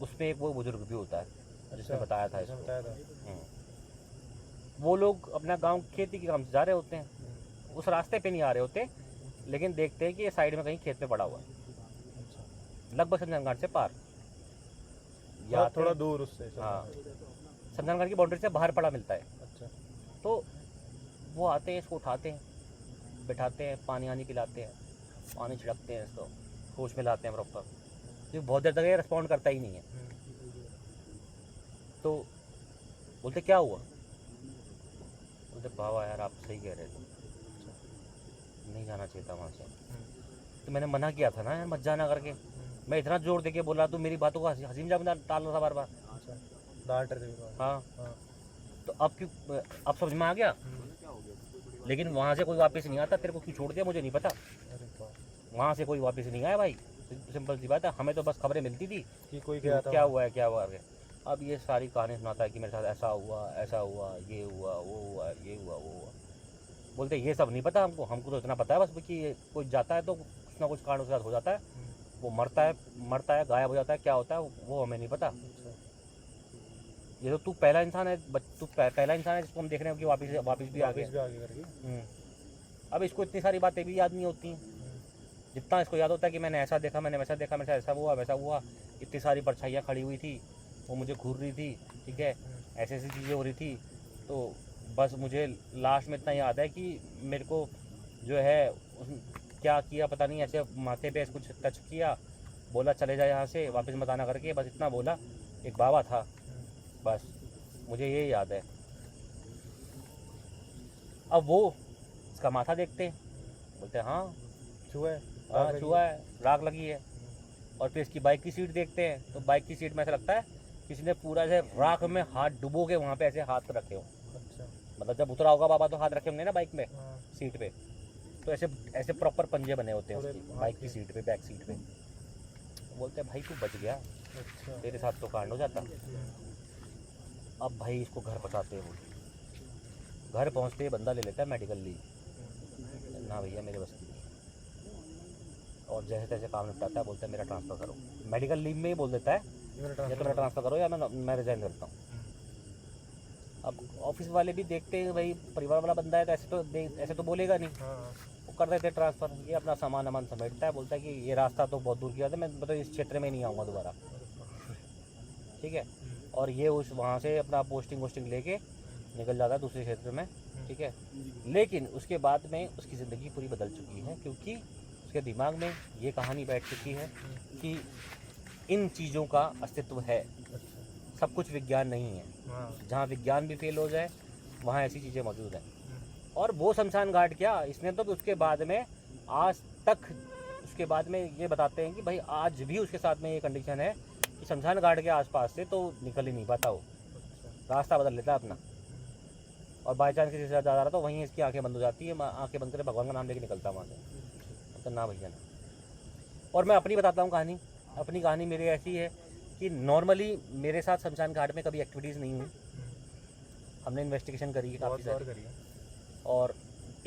उसमें एक वो बुजुर्ग भी होता है जिसने बताया था इसको। बताया था। वो लोग अपना गांव खेती के काम से जा रहे होते हैं, उस रास्ते पे नहीं आ रहे होते, लेकिन देखते हैं कि ये साइड में कहीं खेत में पड़ा हुआ है, अच्छा। लगभग शमशान घाट से पार या थोड़ा दूर उससे। हाँ, शमशान घाट की बाउंड्री से बाहर पड़ा मिलता है। अच्छा। तो वो आते हैं, इसको उठाते हैं, बिठाते हैं, पानी आनी पिलाते हैं, पानी छिड़कते हैं, इसको होश में लाते हैं प्रॉपर। तो बहुत देर तक ये रिस्पॉन्ड करता ही नहीं है। तो बोलते क्या हुआ, बोलते बाबा यार आप सही कह रहे थे, नहीं जाना चाहिए था वहाँ से, तो मैंने मना किया था ना यार मत जाना करके। मैं इतना जोर देके बोला, तू मेरी बातों को हंसी मजाक में टाल रहा था बार बार। अच्छा, डांट रहे थे। हाँ, हाँ। तो अब क्यों, अब समझ में आ गया। लेकिन वहाँ से कोई वापस नहीं आता, तेरे को क्यों छोड़ दिया मुझे नहीं पता। अरे बाप, वहाँ से कोई वापस नहीं आया भाई, सिंपल सी बात है। हमें तो बस खबरें मिलती थी कि कोई गया था, क्या हुआ है क्या हुआ है। अब ये सारी कहानी सुनाता है कि मेरे साथ ऐसा हुआ, ये हुआ, वो हुआ, ये हुआ, वो हुआ। बोलते ये सब नहीं पता हमको तो इतना पता है बस कि कोई जाता है तो कुछ ना कुछ कारण उसके साथ हो जाता है, वो मरता है गायब हो जाता है, क्या होता है वो हमें नहीं पता। ये तो तू पहला इंसान है, तू पहला इंसान है जिसको हम देख रहे हैं कि वापस भी आ गया। अब इसको इतनी सारी बातें भी याद नहीं होती, जितना इसको याद होता है कि मैंने ऐसा देखा, मैंने वैसा देखा, मेरे साथ ऐसा हुआ वैसा हुआ, इतनी सारी परछाइयाँ खड़ी हुई थी, वो मुझे घूर रही थी, ठीक है, ऐसी ऐसी चीज़ें हो रही थी। तो बस मुझे लास्ट में इतना याद है कि मेरे को जो है क्या किया पता नहीं, ऐसे माथे पे कुछ टच किया, बोला चले जाए यहाँ से, वापस मत आना करके, बस इतना बोला। एक बाबा था, बस मुझे ये याद है। अब वो इसका माथा देखते हैं, बोलते हैं हाँ छुआ है, राख लगी है। और फिर इसकी बाइक की सीट देखते हैं, तो बाइक की सीट में ऐसा लगता है किसी ने पूरा ऐसे राख में हाथ डुबो के वहाँ पे ऐसे हाथ रखे हो। अच्छा। मतलब जब उतरा होगा बाबा तो हाथ रखे होंगे ना बाइक में, सीट पे, तो ऐसे ऐसे प्रॉपर पंजे बने होते हैं उसकी बाइक की सीट पे, बैक सीट पे। बोलते हैं भाई तू बच गया, अच्छा। तेरे साथ तो कांड हो जाता। अब भाई इसको घर पहुँचाते हैं, घर पहुँचते ही बंदा ले लेता है मेडिकल लीव, ना भैया मेरे बस की, और जैसे तैसे काम निपटाता है, बोलता है मेरा ट्रांसफ़र करो। मेडिकल लीव में ही बोल देता है या तो मेरा ट्रांसफ़र करो या मैं रिजाइन करता हूँ। अब ऑफिस वाले भी देखते हैं भाई परिवार वाला बंदा है तो ऐसे तो बोलेगा नहीं, वो कर देते ट्रांसफ़र। ये अपना सामान वामान समेटता है, बोलता है कि ये रास्ता तो बहुत दूर किया था, मैं मतलब इस क्षेत्र में नहीं आऊँगा दोबारा, ठीक है। और ये उस वहाँ से अपना पोस्टिंग लेके निकल जाता है दूसरे क्षेत्र में, ठीक है। लेकिन उसके बाद में उसकी ज़िंदगी पूरी बदल चुकी है, क्योंकि उसके दिमाग में ये कहानी बैठ चुकी है कि इन चीज़ों का अस्तित्व है, सब कुछ विज्ञान नहीं है। जहाँ विज्ञान भी फेल हो जाए वहाँ ऐसी चीज़ें मौजूद हैं। और वो शमशान घाट क्या, इसने तो उसके बाद में आज तक उसके बाद में ये बताते हैं कि भाई आज भी उसके साथ में ये कंडीशन है कि शमशान घाट के आसपास से तो निकल ही नहीं पाता, वो रास्ता बदल लेता है अपना। और बाई चांस किसी से ज़्यादा रहा तो वहीं इसकी आंखें बंद हो जाती है, आंखें बंद करके भगवान का नाम लेके निकलता है वहाँ से, तो ना भैया ना। और मैं अपनी बताता हूँ कहानी, अपनी कहानी मेरी ऐसी है कि नॉर्मली मेरे साथ शमशान घाट में कभी एक्टिविटीज़ नहीं हुई, हमने इन्वेस्टिगेशन करी है काफ़ी सारी। और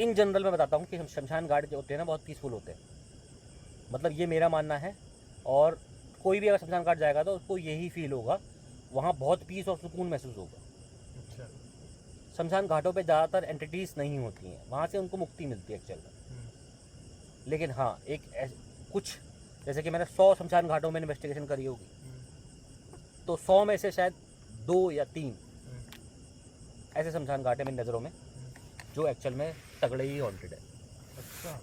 इन जनरल मैं बताता हूँ कि शमशान घाट जो होते हैं ना बहुत पीसफुल होते हैं, मतलब ये मेरा मानना है। और कोई भी अगर शमशान घाट जाएगा तो उसको यही फील होगा वहाँ बहुत पीस और सुकून महसूस होगा। अच्छा। शमशान घाटों पे ज़्यादातर एंटिटीज़ नहीं होती हैं, वहाँ से उनको मुक्ति मिलती है एक्चुअल में। लेकिन हाँ, कुछ जैसे कि मैंने 100 शमशान घाटों में इन्वेस्टिगेशन करी होगी, तो 100 में से शायद 2 या 3 ऐसे शमशान घाट है मेरी नज़रों में जो एक्चुअल में तगड़े ही हॉन्टेड है। अच्छा।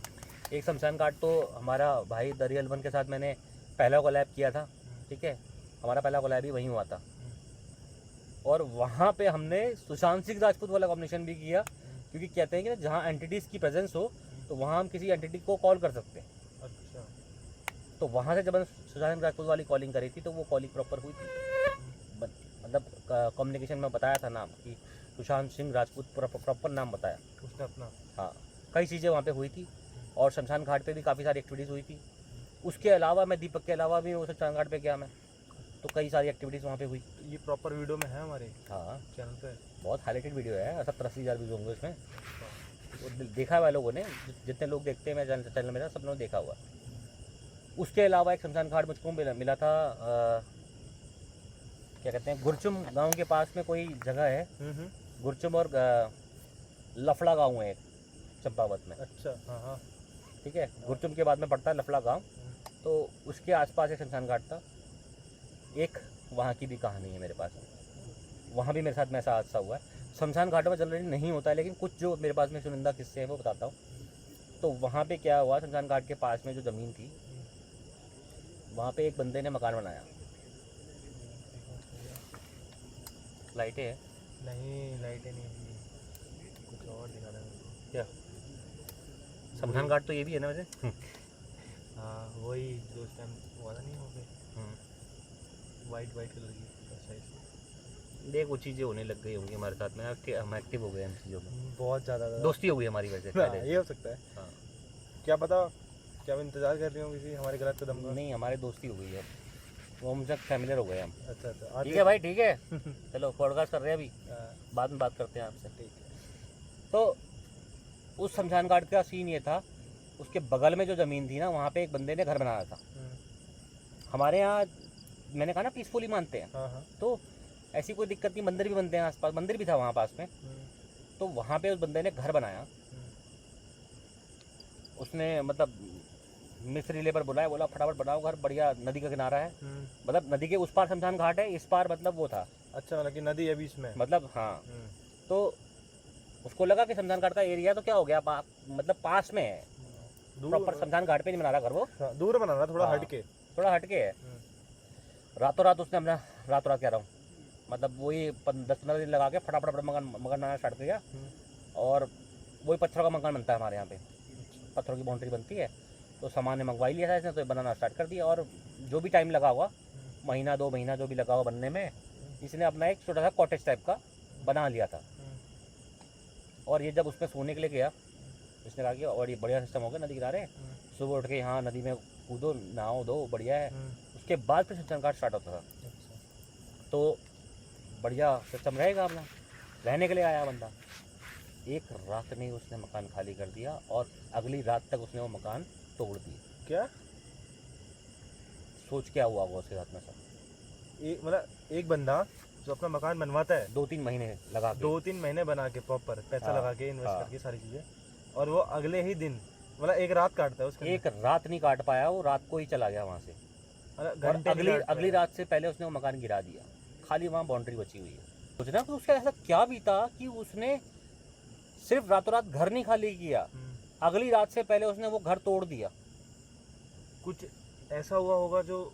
एक शमशान घाट तो हमारा भाई दरियल वन के साथ मैंने पहला कोलैब किया था, ठीक है, हमारा पहला कोलैब ही वहीं हुआ था। और वहाँ पे हमने सुशांत सिंह राजपूत वाला कॉम्बिनेशन भी किया, क्योंकि कहते हैं कि जहाँ एंटिटीज़ की प्रेजेंस हो तो वहाँ हम किसी एंटिटी को कॉल कर सकते हैं। अच्छा। तो वहाँ से जब मैंने सुशांत सिंह राजपूत वाली कॉलिंग करी थी तो वो कॉलिंग प्रॉपर हुई थी। मतलब कम्युनिकेशन में बताया था नाम कि सुशांत सिंह राजपूत, प्रॉपर नाम बताया उसने अपना। हाँ, कई चीज़ें वहाँ पे हुई थी और शमशान घाट पे भी काफ़ी सारी एक्टिविटीज़ हुई थी। उसके अलावा मैं दीपक के अलावा भी वो शमशान घाट पे गया मैं, तो कई सारी एक्टिविटीज़ वहाँ पे हुई। तो ये प्रॉपर वीडियो में है हमारे हाँ, चैनल पे? बहुत हाईलाइटेड वीडियो है, 70-80 हज़ार व्यूज़ होंगे उसमें। वो देखा हुआ है लोगों ने, जितने लोग देखते हैं मेरे चैनल मेरा, सब लोगों ने देखा हुआ। उसके अलावा एक शमशान घाट मुझको मिला था, क्या कहते हैं, गुरचुम गांव के पास में कोई जगह है, गुरचुम और लफड़ा गांव है एक, चंपावत में। अच्छा। हाँ हाँ। ठीक है, गुरचुम के बाद में पड़ता है लफड़ा गांव, तो उसके आसपास एक शमशान घाट था। एक वहाँ की भी कहानी है मेरे पास, वहाँ भी मेरे साथ में ऐसा हादसा हुआ है। शमशान घाटों में जनरली नहीं होता है, लेकिन कुछ जो मेरे पास में चुनिंदा किस्से हैं वो बताता हूँ। तो वहाँ पे क्या हुआ, शमशान घाट के पास में जो ज़मीन थी, वहाँ पे एक बंदे ने मकान बनाया। लाइटें हैं? नहीं, लाइटें नहीं थी, कुछ और दिखा रहा है। क्या शमशान घाट तो ये भी है ना वैसे? हाँ, वही जो उस टाइम हुआ था, नहीं हो गए वाइट कलर की साइज। देख, वो चीज़ें होने लग गई होंगी हमारे साथ में, हम एक्टिव हो गए इन चीज़ों में, बहुत ज़्यादा दोस्ती हो गई हमारी वैसे हाँ, पहले। ये हो सकता है। हाँ, क्या पता, क्या मैं इंतजार कर रही हूँ किसी हमारे गलत कदम का? नहीं, हमारी दोस्ती हो गई है, वो हमसे फैमिलियर हो गए हम। अच्छा अच्छा, ठीक है भाई, ठीक है, चलो पॉडकास्ट कर रहे हैं अभी, हाँ, बाद में बात करते हैं आपसे। ठीक है। तो उस शमशान घाट का सीन ये था, उसके बगल में जो ज़मीन थी ना, वहाँ पे एक बंदे ने घर बनाया था। हमारे यहाँ मैंने कहा ना पीसफुली मानते हैं, हाँ हाँ। तो ऐसी कोई दिक्कत नहीं, मंदिर भी बनते हैं आसपास, मंदिर भी था वहाँ पास में। तो वहाँ पे उस बंदे ने घर बनाया, उसने मतलब मिस्त्री लेबर बुलाया, बोला फटाफट बनाओ घर, बढ़िया नदी का किनारा है, मतलब नदी के उस पार शमशान घाट है, इस पार मतलब वो था, अच्छा, मतलब कि नदी है बीच में? मतलब हाँ। तो उसको लगा कि शमशान घाट का एरिया तो क्या हो गया, मतलब पास में है, प्रॉपर शमशान घाट पे नहीं बना रहा घर वो, दूर बना रहा, थोड़ा हाँ, हटके। थोड़ा हटके है। रातों रात उसने अपना, रातों रात कह रहा हूँ, मतलब वही 10-15 दिन लगा के फटाफट मकान बनाना स्टार्ट किया। और वही पत्थरों का मकान बनता है हमारे यहाँ पे, पत्थरों की बाउंड्री बनती है, तो सामान ने मंगवाई लिया था इसने, तो बनाना स्टार्ट कर दिया। और जो भी टाइम लगा हुआ, महीना 2 महीना जो भी लगा हुआ बनने में, इसने अपना एक छोटा सा कॉटेज टाइप का बना लिया था। और ये जब उसमें सोने के लिए गया, इसने कहा कि और ये बढ़िया सिस्टम हो गया नदी किनारे, सुबह उठ के यहाँ नदी में कूदो, नहाओ दो, बढ़िया है। उसके बाद फिर शमशान घाट स्टार्ट होता था। तो बढ़िया सिस्टम रहेगा अपना, रहने के लिए आया बंदा। एक रात में उसने मकान खाली कर दिया और अगली रात तक उसने वो मकान तोड़ दिया। क्या सोच क्या हुआ होगा उसके साथ में सर? एक मतलब एक बंदा जो अपना मकान बनवाता है 2-3 महीने लगा के, 2-3 महीने बना के प्रॉपर पैसा हाँ, लगा के इन्वेस्ट हाँ, करके सारी चीजें, और वो अगले ही दिन मतलब एक रात काटता है उसके एक रात नहीं काट पाया, वो रात को ही चला गया वहाँ से। अंदर, और घंटे नहीं काट अगली पाया। रात से पहले उसने वो मकान गिरा दिया, खाली वहाँ बाउंड्री बची हुई है। सोचना कि उसका ऐसा क्या बीता कि उसने सिर्फ रातों रात घर नहीं खाली किया, अगली रात से पहले उसने वो घर तोड़ दिया। कुछ ऐसा हुआ होगा जो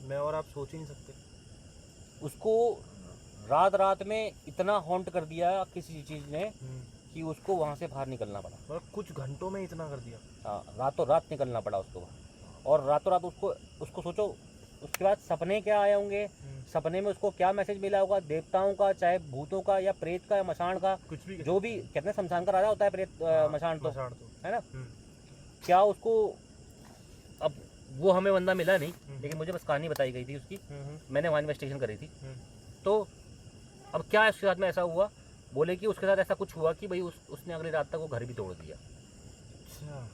मैं और आप सोच ही नहीं सकते। उसको रात में इतना हॉन्ट कर दिया किसी चीज़ ने कि उसको वहाँ से बाहर निकलना पड़ा। मतलब कुछ घंटों में इतना कर दिया? हाँ, रातों रात निकलना पड़ा उसको बाहर। और रातों रात उसको सोचो, उसके बाद सपने क्या आए होंगे, सपने में उसको क्या मैसेज मिला होगा, देवताओं का, चाहे भूतों का या प्रेत का या मशान का, कुछ भी, जो भी कहते हैं शमशान का राजा होता है प्रेत, मशान तो है ना। क्या उसको, अब वो हमें बंदा मिला नहीं, लेकिन मुझे बस कहानी बताई गई थी उसकी, मैंने वहाँ इन्वेस्टिगेशन करी थी। तो अब क्या उसके साथ में ऐसा हुआ, बोले कि उसके साथ ऐसा कुछ हुआ कि भाई उसने अगली रात तक वो घर भी तोड़ दिया। अच्छा।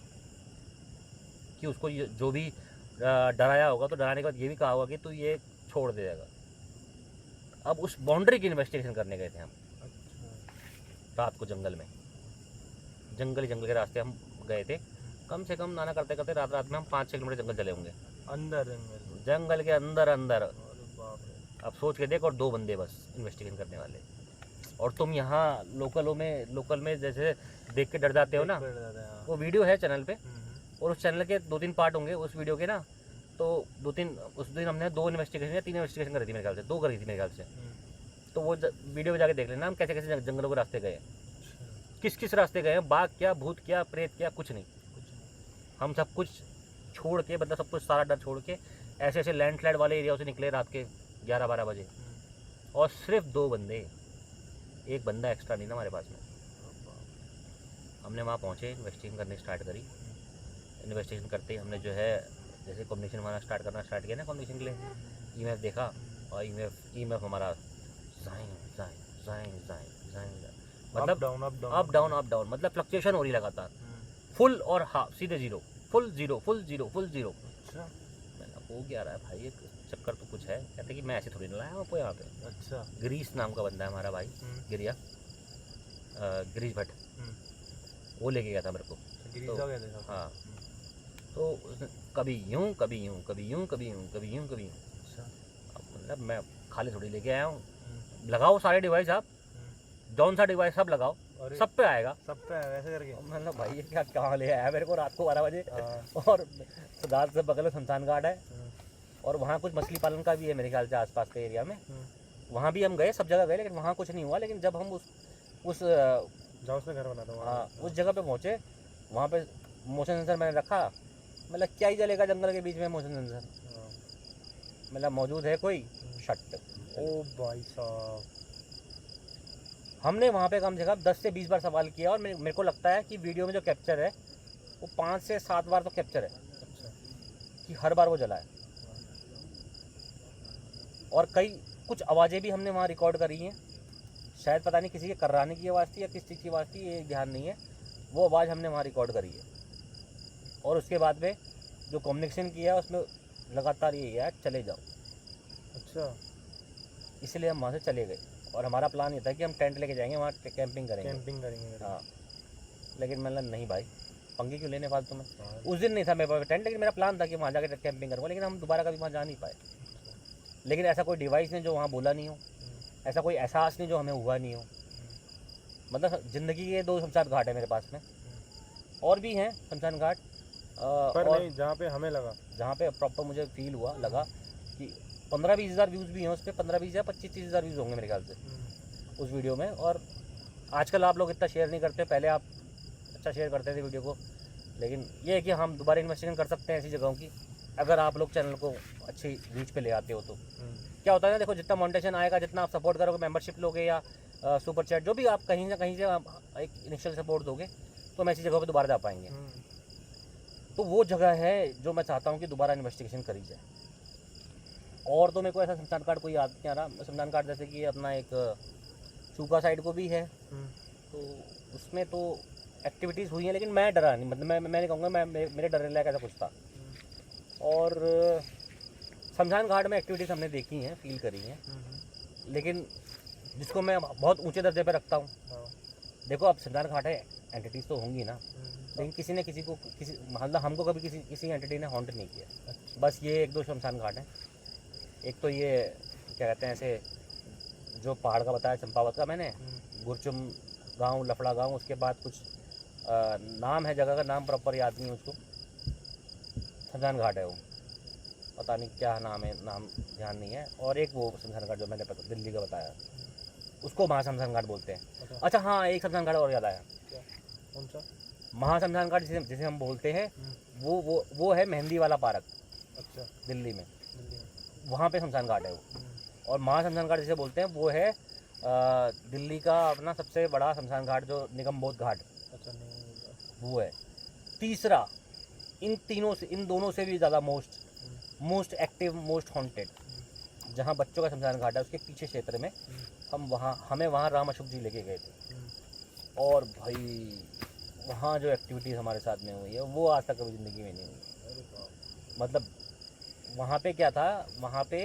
कि उसको जो भी डराया होगा, तो डराने के बाद ये भी कहा होगा कि तू ये छोड़ देगा। अब उस बाउंड्री की इन्वेस्टिगेशन करने गए थे हम अच्छा। रात को जंगल में, जंगल के रास्ते हम गए थे। कम से कम नाना करते करते रात रात में हम 5-6 किलोमीटर जंगल चले होंगे, अंदर जंगल। जंगल के अंदर अंदर। अरे बाप रे। अब सोच के देख, और 2 बंदे बस इन्वेस्टिगेशन करने वाले, और तुम यहाँ लोकल में जैसे देख के डर जाते हो ना। देख कर डर जाते हैं, हाँ। वो वीडियो है चैनल पे, हम्म। और उस चैनल के 2-3 पार्ट होंगे उस वीडियो के ना। तो 2-3 उस दिन हमने 2 इन्वेस्टिगेशन या 3 इन्वेस्टिगेशन करी थी मेरे ख्याल से, 2 करी थी मेरे ख्याल से। तो वो वीडियो में जाके देख लेना हम कैसे कैसे जंगलों के रास्ते गए, अच्छा। किस किस रास्ते गए हैं, बाघ क्या, भूत क्या, प्रेत क्या, कुछ नहीं। कुछ नहीं। हम सब कुछ छोड़ के, मतलब सब कुछ सारा डर छोड़ के ऐसे ऐसे लैंडस्लाइड वाले एरिया से निकले रात के 11-12 बजे, और सिर्फ 2 बंदे, एक बंदा एक्स्ट्रा नहीं था हमारे पास में। हमने वहाँ पहुँचे, इन्वेस्टिगेशन करनी स्टार्ट करी। इन्वेस्टिगेशन करते ही हमने जो है जैसे कॉम्बिनेशन हमारा स्टार्ट किया ना, कॉम्बिनेशन के लिए ईएमएफ देखा, और ईएमएफ हमारा जाएं जाएं जाएं जाएं जाएं, मतलब अप डाउन, मतलब फ्लक्चुएशन हो रही लगातार, फुल और हाफ, सीधे zero, full zero, full zero, full zero. अच्छा। मैंने हो क्या रहा है भाई, ये चक्कर तो कुछ है। कहते कि मैं ऐसे थोड़ी ना लाया हूँ आपको यहाँ पे। अच्छा। गिरीश नाम का बंदा है हमारा भाई, गिरिया, गिरीश भट्ट, वो लेके गया था मेरे को। गिरीश तो- हो गया था। हाँ, तो उसने कभी यूं कभी यूं, कभी यूं कभी यूं, कभी यूं कभी यूं। अच्छा। अब मतलब मैं खाली थोड़ी लेके आया हूँ। लगाओ सारे डिवाइस आप, जौन सा डिवाइस सब लगाओ, और सब पे आएगा। सब पे है वैसे करके। मतलब भाई ये क्या कहाँ ले आया मेरे को रात को 12 बजे। हाँ। और सिद्धार्थ से बगल में शमशान घाट है, और वहाँ कुछ मछली पालन का भी है मेरे ख्याल से आसपास के एरिया में। वहाँ भी हम गए, सब जगह गए, लेकिन वहाँ कुछ नहीं हुआ। लेकिन जब हम उस जहाँ उसने घर बना था हाँ उस जगह पे पहुँचे, वहाँ पे मोशन सेंसर मैंने रखा। मतलब क्या ही जलेगा जंगल के बीच में मोशन सेंसर, मतलब मौजूद है कोई, शट। ओ भाई साहब। हमने वहाँ पे कम से कम 10 से 20 बार सवाल किया, और मेरे को लगता है कि वीडियो में जो कैप्चर है वो 5 से 7 बार तो कैप्चर है अच्छा। कि हर बार वो जला है। और कुछ आवाज़ें भी हमने वहाँ रिकॉर्ड करी हैं, शायद पता नहीं किसी के कर्राने की आवाज़ थी या किस चीज़ की आवाज़ थी, ये ध्यान नहीं है। वो आवाज़ हमने वहाँ रिकॉर्ड करी है, और उसके बाद में जो कम्युनिकेशन किया उसमें लगातार ये है चले जाओ। अच्छा। इसलिए हम वहाँ से चले गए, और हमारा प्लान ये था कि हम टेंट लेके जाएंगे, वहाँ कैंपिंग करेंगे। हाँ, लेकिन मतलब नहीं भाई, पंगे क्यों लेने फालतू में। उस दिन नहीं था मेरे पास टेंट, लेकिन मेरा प्लान था कि वहाँ जाकर कैंपिंग करूँगा, लेकिन हम दोबारा कभी वहाँ जा नहीं पाए। लेकिन ऐसा कोई डिवाइस नहीं जो वहाँ बोला नहीं हो, ऐसा कोई एहसास नहीं जो हमें हुआ नहीं हो। मतलब ज़िंदगी के 2 शमशान घाट है मेरे पास में, और भी हैं शमशान घाट, पर और नहीं जहाँ पे हमें लगा, जहाँ पे प्रॉपर मुझे फील हुआ, लगा कि 15-20 हज़ार व्यूज़ भी हैं उस पर, 15-20 या 25-30 हज़ार व्यूज़ होंगे मेरे ख्याल से उस वीडियो में। और आजकल आप लोग इतना शेयर नहीं करते, पहले आप अच्छा शेयर करते थे वीडियो को। लेकिन ये है कि हम दोबारा इन्वेस्टिगेशन कर सकते हैं ऐसी जगहों की, अगर आप लोग चैनल को अच्छी रीच पे ले आते हो तो। क्या होता है ना, देखो जितना मोनेटाइजेशन आएगा, जितना आप सपोर्ट करोगे, मेंबरशिप लोगे या सुपर चैट, जो भी आप कहीं ना कहीं से एक इनिशियल सपोर्ट दोगे, तो हम ऐसी जगहों पे दोबारा जा पाएंगे। तो वो जगह है जो मैं चाहता हूँ कि दोबारा इन्वेस्टिगेशन करी जाए। और तो मेरे को ऐसा शमशान घाट कोई याद नहीं आ रहा। शमशान घाट जैसे कि अपना एक चूका साइड को भी है, तो उसमें तो एक्टिविटीज़ हुई हैं, लेकिन मैं डरा नहीं, मतलब मैं नहीं कहूँगा मेरे डरने लायक ऐसा कुछ था। और शमशान घाट में एक्टिविटीज़ हमने देखी हैं, फील करी हैं, लेकिन जिसको मैं बहुत ऊंचे दर्जे पे रखता हूँ। देखो अब शमशान घाट है, एंटिटीज़ तो होंगी ना, लेकिन किसी ने किसी को मतलब हमको कभी किसी एंटिटी ने हॉन्ट नहीं किया। बस ये 1-2 शमशान घाट हैं। एक तो ये क्या कहते हैं, ऐसे जो पहाड़ का बताया चंपावत का मैंने, गुरचुम गांव, लफड़ा गांव, उसके बाद कुछ नाम है जगह का, नाम प्रॉपर याद नहीं है उसको, शमशान घाट है वो, पता नहीं क्या नाम है, नाम ध्यान नहीं है। और एक वो शमशान घाट जो मैंने दिल्ली का बताया, उसको महाशमशान घाट बोलते हैं। अच्छा हाँ, एक शमशान घाट और याद आया। कौन सा? महाशमशान घाट जिसे हम बोलते हैं, वो है मेहंदी वाला पार्क। अच्छा। दिल्ली में वहाँ पे शमशान घाट है वो। और महाशमशान घाट जिसे बोलते हैं वो है दिल्ली का अपना सबसे बड़ा शमशान घाट, जो निगमबोध घाट। अच्छा, नहीं वो है तीसरा, इन दोनों से भी ज़्यादा मोस्ट एक्टिव, मोस्ट हॉन्टेड, जहाँ बच्चों का शमशान घाट है, उसके पीछे क्षेत्र में हमें वहाँ राम अशोक जी लेके गए थे। और भाई वहाँ जो एक्टिविटीज़ हमारे साथ में हुई है वो आज तक कभी ज़िंदगी में नहीं हुई। मतलब वहाँ पे क्या था, वहाँ पे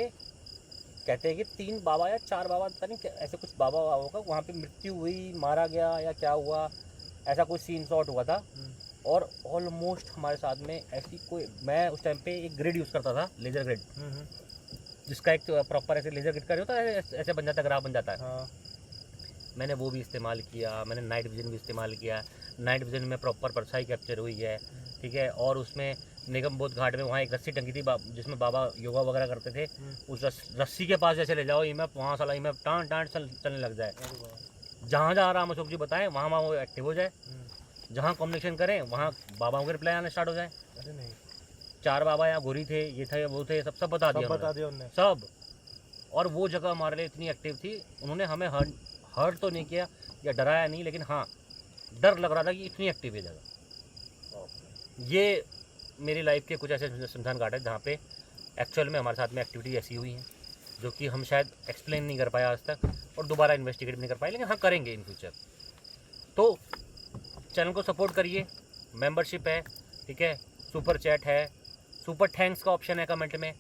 कहते हैं कि 3 बाबा या 4 बाबा, पता नहीं ऐसे कुछ बाबा होगा, वहाँ पे मृत्यु हुई, मारा गया या क्या हुआ, ऐसा कुछ सीन शॉट हुआ था। और ऑलमोस्ट हमारे साथ में ऐसी कोई, मैं उस टाइम पे एक ग्रिड यूज़ करता था, लेज़र ग्रिड, जिसका एक प्रॉपर ऐसे लेज़र ग्रिड का होता है, ऐसे बन जाता है, ग्राफ बन जाता है। हाँ। मैंने वो भी इस्तेमाल किया, मैंने नाइट विजन भी इस्तेमाल किया। नाइट विजन में प्रॉपर परछाई कैप्चर हुई है, ठीक है। और उसमें निगम बोध घाट में वहाँ एक रस्सी टंगी थी जिसमें बाबा योगा वगैरह करते थे। उस रस्सी के पास जैसे ले जाओ ईमैप, वहाँ साला ईमैप टाँट टाँट चलने लग जाए। जहाँ जहाँ राम अशोक जी बताएं वहाँ वहाँ वो एक्टिव हो जाए, जहाँ कम्युनिकेशन करें वहाँ बाबाओं के रिप्लाई आने स्टार्ट हो जाए। अरे नहीं, 4 बाबा यहाँ गोरी थे, ये थे, वो थे, सब बता दिया उन्होंने सब। और वो जगह हमारे लिए इतनी एक्टिव थी, उन्होंने हमें हर्ट तो नहीं किया या डराया नहीं, लेकिन हाँ डर लग रहा था कि इतनी एक्टिव है जगह। ये मेरी लाइफ के कुछ ऐसे शमशान घाट है जहाँ पे एक्चुअल में हमारे साथ में एक्टिविटी ऐसी हुई हैं जो कि हम शायद एक्सप्लेन नहीं कर पाए आज तक और दोबारा इन्वेस्टिगेट नहीं कर पाए, लेकिन हाँ करेंगे इन फ्यूचर। तो चैनल को सपोर्ट करिए, मेंबरशिप है, ठीक है, सुपर चैट है, सुपर थैंक्स का ऑप्शन है कमेंट में।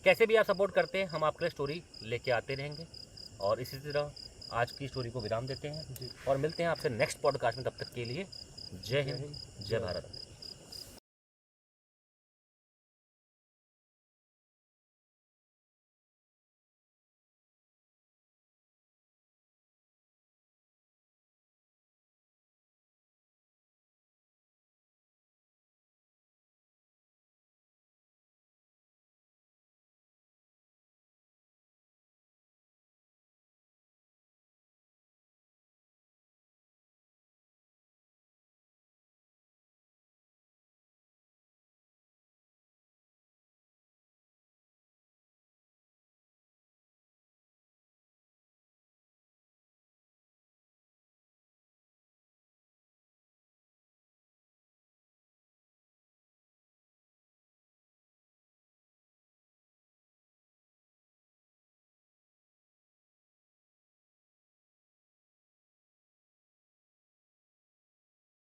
कैसे भी आप सपोर्ट करते हैं हम आपके लिए स्टोरी लेके आते रहेंगे। और इसी तरह आज की स्टोरी को विराम देते हैं और मिलते हैं आपसे नेक्स्ट पॉडकास्ट में। तब तक के लिए जय हिंद, जय भारत।